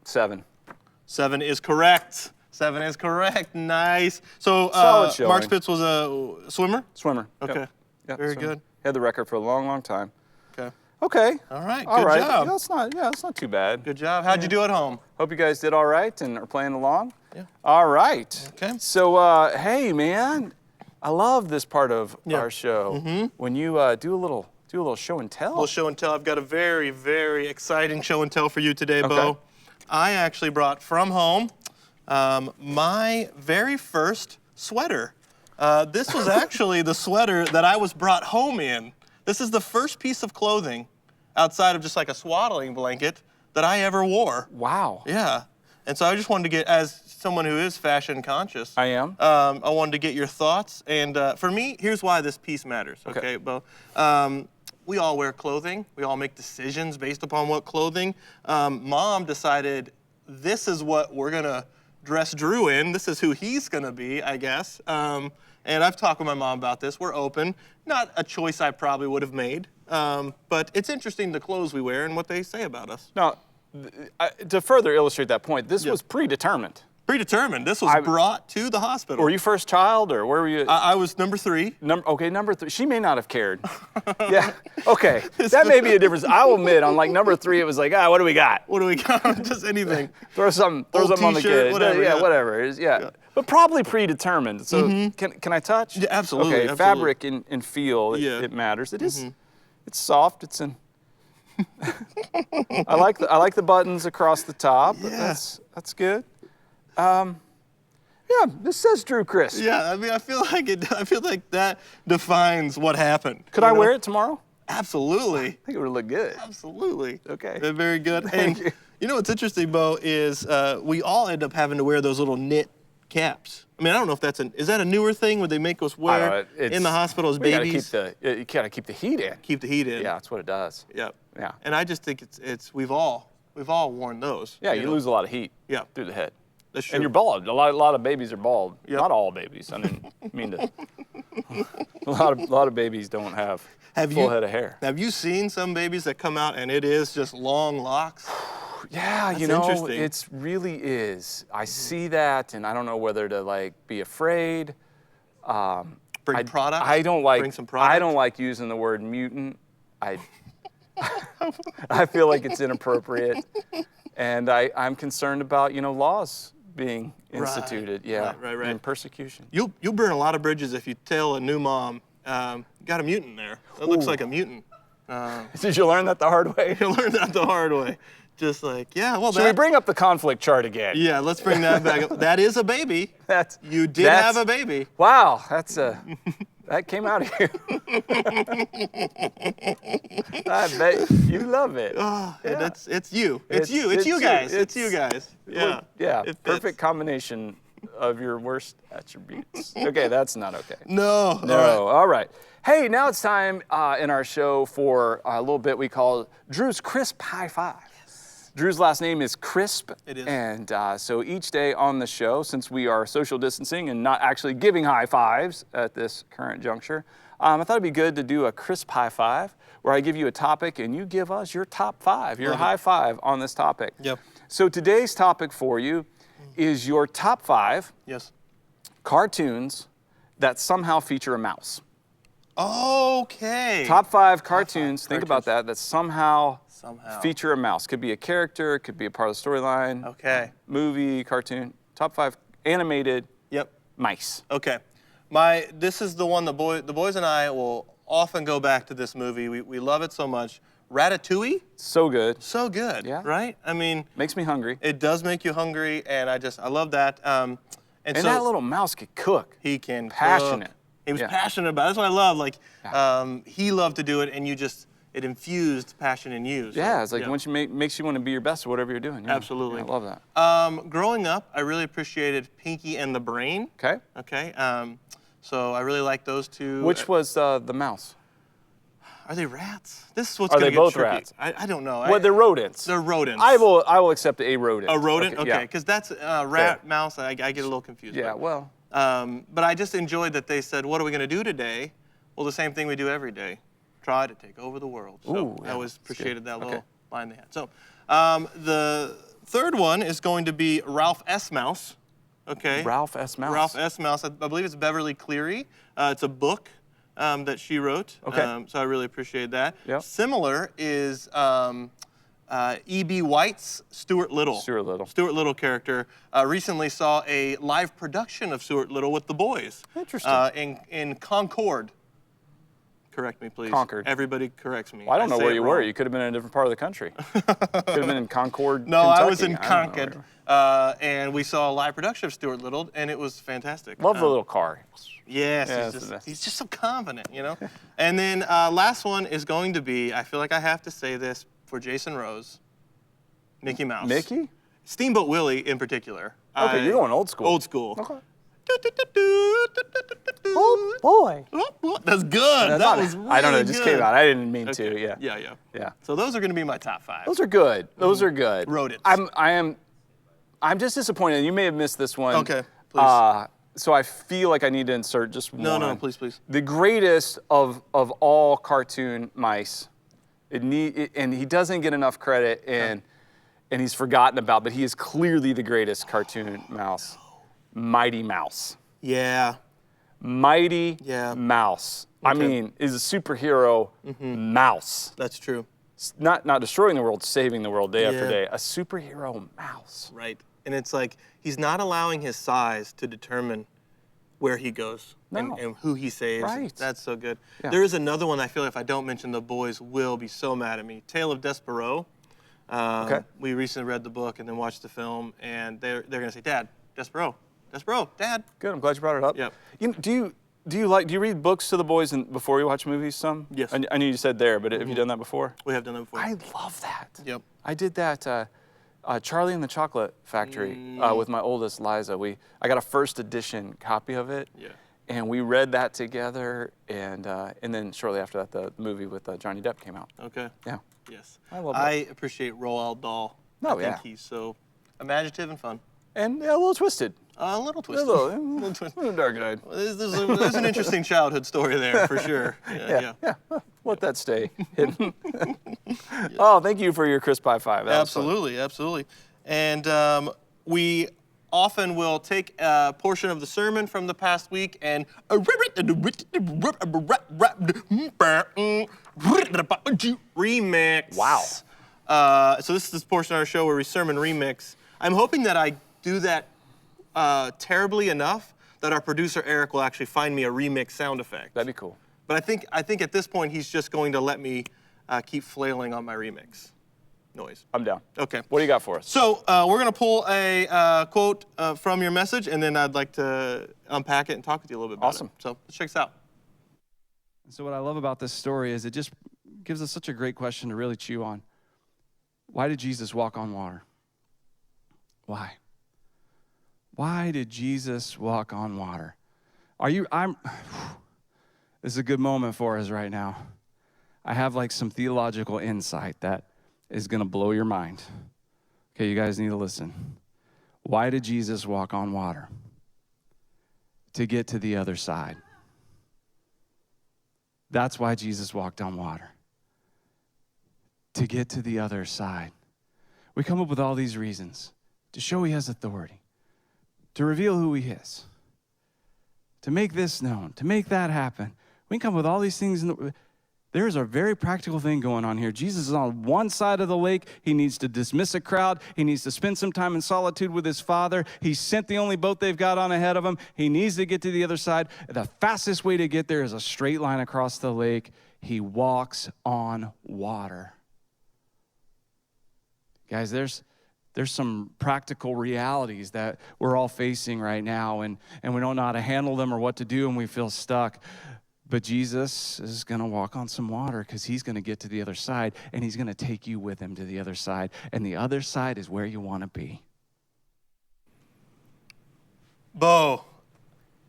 7. 7 is correct. 7 is correct. Nice. So Solid showing. Mark Spitz was a swimmer? Swimmer. Yep. Okay. Yep, Very swimmer. good. Had the record for a long, long time. Okay. Okay. All right. All Good right. job. That's not too bad. Good job. How'd you do at home? Hope you guys did all right and are playing along. Yeah. All right. Okay. So, hey, man, I love this part of Yeah. our show when you do a little show and tell. Well, show and tell. I've got a very, very exciting show and tell for you today, Bo. Okay. I actually brought from home my very first sweater. This was actually the sweater that I was brought home in. This is the first piece of clothing outside of just like a swaddling blanket that I ever wore. Wow. Yeah. And so I just wanted to get, as someone who is fashion conscious, I am. I wanted to get your thoughts. And for me, here's why this piece matters, okay, Bo? We all wear clothing. We all make decisions based upon what clothing. Mom decided this is what we're going to dress Drew in. This is who he's going to be, I guess. And I've talked with my mom about this. We're open. Not a choice I probably would have made. But it's interesting the clothes we wear and what they say about us. Now, to further illustrate that point, this was predetermined. Predetermined. This was brought to the hospital. Were you first child, or where were you? I was number 3. Number 3. She may not have cared. Yeah. Okay. That may be a difference. I will admit, on like number 3, it was like, what do we got? What do we got? Just anything. Throw something Old on the t-shirt, kid. whatever, Yeah, yeah. whatever. Yeah. But probably predetermined. So can I touch? Yeah, absolutely, Okay. absolutely. Fabric and feel, it matters. It is. It's soft. It's in. I like the buttons across the top. Yeah. That's good. Yeah, this says Drew Chris. Yeah, I mean, I feel like that defines what happened. Could I wear it tomorrow? Absolutely. I think it would look good. Absolutely. Okay. Very good. Thank And you. you know what's interesting, Bo, is we all end up having to wear those little knit caps. I mean, I don't know if is that a newer thing where they make us wear in the hospital as babies? You gotta keep the heat in. Keep the heat in. Yeah, that's what it does. Yep. Yeah. And I just think we've all worn those. Yeah, you know? lose a lot of heat. Yeah. Through the head. That's true. And you're bald. A lot of babies are bald. Yep. Not all babies. I didn't mean to. A lot of babies don't have full head of hair. Have you seen some babies that come out and it is just long locks? Yeah, That's you know, interesting. it really is. I see that, and I don't know whether to like be afraid. Bring product. I don't like. Bring some product. I don't like using the word mutant. I feel like it's inappropriate, and I'm concerned about laws being instituted. Yeah, right. And persecution. You'll burn a lot of bridges if you tell a new mom, got a mutant there. That looks like a mutant. Did you learn that the hard way? You learned that the hard way. Just like, yeah, well, Should we bring up the conflict chart again? Yeah, let's bring that back up. That is a baby. You did have a baby. Wow, that came out of you. I bet you love it. Oh, and it's you. It's you guys. It's you guys. Yeah. Yeah, It fits. perfect combination of your worst attributes. Okay, that's not okay. No. No, all right. Hey, now it's time in our show for a little bit we call Drew's Crisp High Five. Drew's last name is Crisp. It is. And so each day on the show, since we are social distancing and not actually giving high fives at this current juncture, I thought it'd be good to do a crisp high five where I give you a topic and you give us your top 5, your high five on this topic. Yep. So today's topic for you is your top 5 Yes. cartoons that somehow feature a mouse. Okay. Top 5 cartoons, think about that somehow feature a mouse. Could be a character, could be a part of the storyline. Okay. Movie, cartoon. Top 5 animated Yep. mice. Okay. This is the one the boys and I will often go back to this movie. We love it so much. Ratatouille? So good. So good. Yeah. Right? I mean, Makes me hungry. it does make you hungry, and I love that. And so that little mouse could cook. he can Passionate. cook. He was Yeah. passionate about it. That's what I love. Like, he loved to do it, and it infused passion in you. So, Yeah, it's like once you makes you want to be your best at whatever you're doing. Yeah. Absolutely. Yeah, I love that. Growing up, I really appreciated Pinky and the Brain. Okay. Okay. So I really like those two. Which was the mouse? Are they rats? This is what's Are gonna they get both tricky. rats? I don't know. Well, they're rodents. They're rodents. I will accept a rodent. A rodent? Okay, yeah. because that's rat, mouse. I get a little confused. Yeah, by. well. But I just enjoyed that they said, "What are we going to do today?" Well, the same thing we do every day: try to take over the world. So Ooh, I yeah, always that's good. appreciated that little Okay. line they had. So the third one is going to be Ralph S. Mouse. Okay. Ralph S. Mouse. Ralph S. Mouse. I believe it's Beverly Cleary. It's a book that she wrote. Okay. So I really appreciate that. Yep. Similar is E.B. White's Stuart Little. Stuart Little. Stuart Little character. Recently saw a live production of Stuart Little with the boys. Interesting. In Concord. Correct me, please. Concord. Everybody corrects me. Well, I don't know say where it you wrong. were. You could have been in a different part of the country. Could have been in Concord, No, Kentucky. I was in I don't know where Concord, you were. and we saw a live production of Stuart Little, and it was fantastic. Love the little car. Yes, Yeah, he's, it's the best. he's just so confident, you know? And then last one is going to be, I feel like I have to say this for Jason Rose, Mickey Mouse. Mickey? Steamboat Willie in particular. Okay, you're going old school. Old school. Okay. Oh Boy. That's good. That was really I don't know. It just good. came out. I didn't mean Okay. to. Yeah. Yeah. Yeah. So those are going to be my top 5. Those are good. Those are good. Wrote it. I'm just disappointed. You may have missed this one. Okay, please. So I feel like I need to insert just one. No, please. The greatest of all cartoon mice. And he doesn't get enough credit, and he's forgotten about, but he is clearly the greatest cartoon mouse. Mighty Mouse. Yeah. Mighty Yeah. Mouse. I Okay. mean, is a superhero mouse. That's true. Not destroying the world, saving the world day after Yeah. day. A superhero mouse. Right. And it's like he's not allowing his size to determine where he goes No. and who he saves. Right. That's so good. Yeah. There is another one I feel if I don't mention, the boys will be so mad at me. Tale of Despereaux. Okay. We recently read the book and then watched the film, and they're going to say, Dad, Despereaux, Dad. Good. I'm glad you brought it up. Yep. Do you read books to the boys before you watch movies? Some. Yes. I knew you said there, but have you done that before? We have done that before. I love that. Yep. I did that. Charlie and the Chocolate Factory with my oldest Liza. I got a first edition copy of it. Yeah. And we read that together, and then shortly after that, the movie with Johnny Depp came out. Okay. Yeah. Yes. I love that. I appreciate Roald Dahl. Oh, I think yeah. he's so imaginative and fun. And a little twisted. A little A twisted. little, twisted. dark eyed. There's an interesting childhood story there, for sure. Yeah. Let that stay hidden. Oh, thank you for your crisp high five. That was fun. Absolutely. And we often will take a portion of the sermon from the past week and remix. Wow. So this is this portion of our show where we sermon remix. I'm hoping that I do that terribly enough that our producer Eric will actually find me a remix sound effect. That'd be cool. But I think at this point he's just going to let me keep flailing on my remix noise. I'm down. Okay. What do you got for us? So we're going to pull a quote from your message, and then I'd like to unpack it and talk with you a little bit about Awesome. it. So let's check this out. So what I love about this story is it just gives us such a great question to really chew on. Why did Jesus walk on water? Why? Why did Jesus walk on water? This is a good moment for us right now. I have like some theological insight that is going to blow your mind. Okay, you guys need to listen. Why did Jesus walk on water? To get to the other side. That's why Jesus walked on water. To get to the other side. We come up with all these reasons. To show he has authority. To reveal who he is. To make this known. To make that happen. We can come up with all these things. There's a very practical thing going on here. Jesus is on one side of the lake. He needs to dismiss a crowd. He needs to spend some time in solitude with his Father. He sent the only boat they've got on ahead of him. He needs to get to the other side. The fastest way to get there is a straight line across the lake. He walks on water. Guys, there's some practical realities that we're all facing right now, and we don't know how to handle them or what to do, and we feel stuck. But Jesus is going to walk on some water because he's going to get to the other side, and he's going to take you with him to the other side. And the other side is where you want to be. Bo,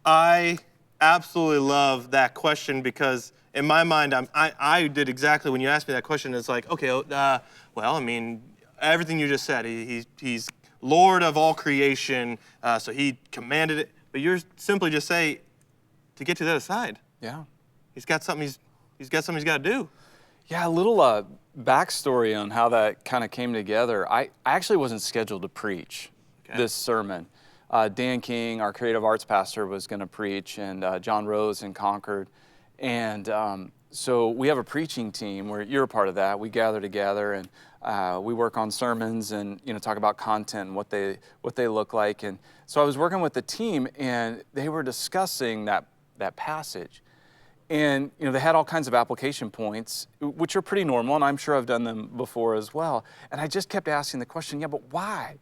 I absolutely love that question because in my mind, I did exactly when you asked me that question. It's like, okay, well, I mean, everything you just said. He's Lord of all creation, so he commanded it. But you're simply just say to get to the other side. Yeah. He's got something he's got to do. Yeah, a little backstory on how that kind of came together. I actually wasn't scheduled to preach this sermon. Dan King, our creative arts pastor, was going to preach, and John Rose in Concord. And so we have a preaching team where you're a part of that. We gather together and we work on sermons and talk about content and what they look like. And so I was working with the team, and they were discussing that passage. And they had all kinds of application points, which are pretty normal, and I'm sure I've done them before as well. And I just kept asking the question, yeah, but why?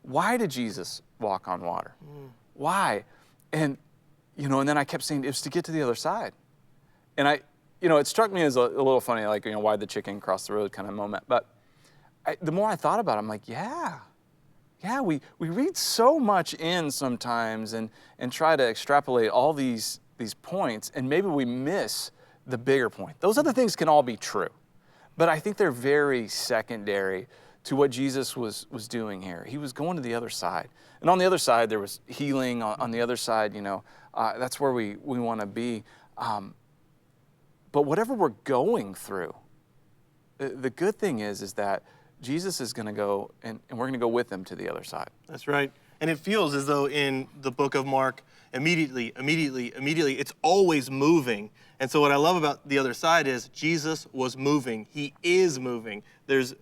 Why did Jesus walk on water? Why? And and then I kept saying it was to get to the other side. And it struck me as a little funny, like why'd the chicken cross the road kind of moment. But the more I thought about it, I'm like, yeah, we read so much in sometimes and try to extrapolate all these points, and maybe we miss the bigger point. Those other things can all be true, but I think they're very secondary to what Jesus was doing here. He was going to the other side. And on the other side, there was healing. On the other side, that's where we want to be. But whatever we're going through, the good thing is that Jesus is going to go, and we're going to go with him to the other side. That's right. And it feels as though in the book of Mark, immediately, it's always moving. And so what I love about the other side is Jesus was moving. He is moving. There's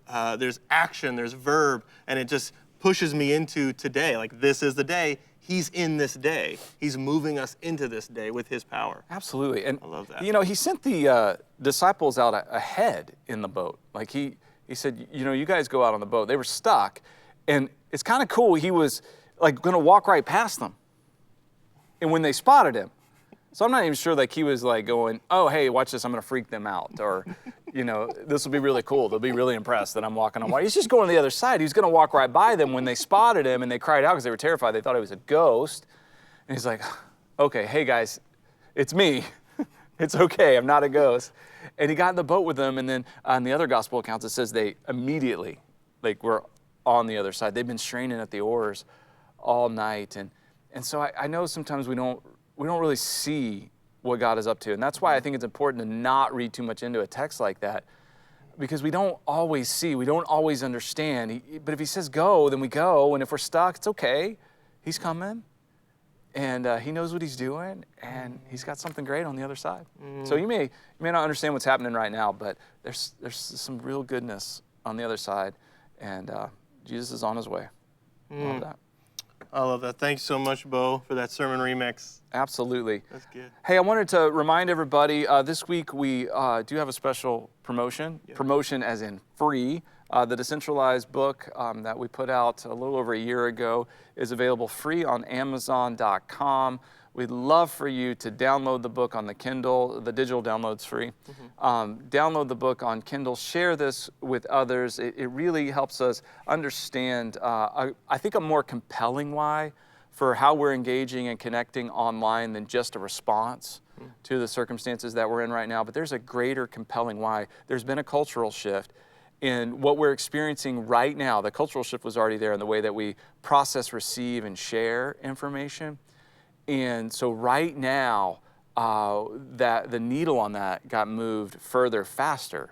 action, there's verb, and it just pushes me into today. Like, this is the day. He's in this day. He's moving us into this day with his power. Absolutely. And I love that. He sent the disciples out ahead in the boat. Like he said, you guys go out on the boat. They were stuck. And it's kind of cool. He was like going to walk right past them. And when they spotted him, so I'm not even sure like he was like going, oh, hey, watch this, I'm going to freak them out. Or, this will be really cool. They'll be really impressed that I'm walking on water. He's just going to the other side. He's going to walk right by them. When they spotted him and they cried out because they were terrified, they thought he was a ghost. And he's like, okay, hey guys, it's me. It's okay, I'm not a ghost. And he got in the boat with them, and then on the other gospel accounts, it says they immediately, were on the other side. They've been straining at the oars all night. And so I know sometimes we don't really see what God is up to. And that's why I think it's important to not read too much into a text like that, because we don't always see, we don't always understand. But if he says go, then we go. And if we're stuck, it's okay. He's coming. And he knows what he's doing, and he's got something great on the other side. So you may not understand what's happening right now, but there's some real goodness on the other side, and Jesus is on his way. Love that. I love that. Thanks so much, Bo, for that sermon remix. Absolutely. That's good. Hey, I wanted to remind everybody, this week we do have a special promotion. Yep. Promotion as in free. The Decentralized book that we put out a little over a year ago is available free on Amazon.com. We'd love for you to download the book on the Kindle. The digital download's free. Download the book on Kindle. Share this with others. It really helps us understand, I think, a more compelling why for how we're engaging and connecting online than just a response to the circumstances that we're in right now. But there's a greater compelling why. There's been a cultural shift. And what we're experiencing right now, the cultural shift was already there in the way that we process, receive, and share information. And so right now, that the needle on that got moved further, faster.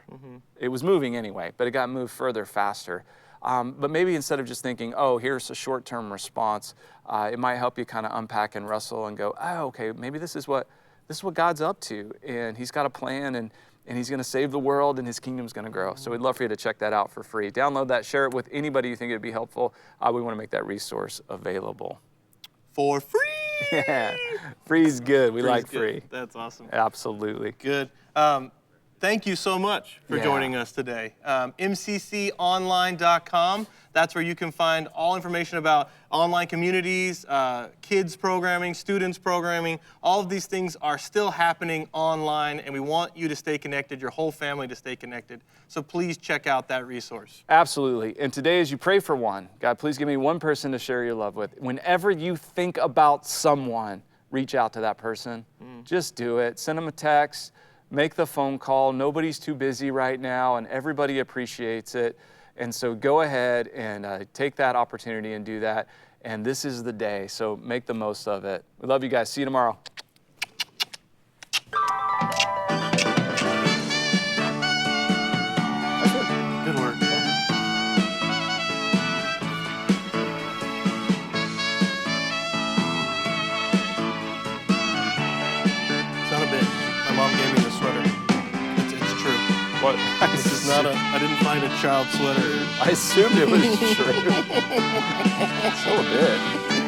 It was moving anyway, but it got moved further, faster. But maybe instead of just thinking, oh, here's a short-term response, it might help you kind of unpack and wrestle and go, oh, okay, maybe this is what God's up to, and he's got a plan, and he's going to save the world, and his kingdom's going to grow. So we'd love for you to check that out for free. Download that, share it with anybody you think it'd be helpful. We want to make that resource available. For free! Yeah, free's good. We like good. Free. That's awesome. Absolutely. Good. Thank you so much for joining us today. MCConline.com. That's where you can find all information about online communities, kids programming, students programming. All of these things are still happening online, and we want you to stay connected, your whole family to stay connected. So please check out that resource. Absolutely. And today, as you pray for one, God, please give me one person to share your love with. Whenever you think about someone, reach out to that person. Just do it. Send them a text. Make the phone call. Nobody's too busy right now, and everybody appreciates it. And so go ahead and take that opportunity and do that. And this is the day, so make the most of it. We love you guys. See you tomorrow. Good work. I didn't find a child sweater. I assumed it was true. So a bit.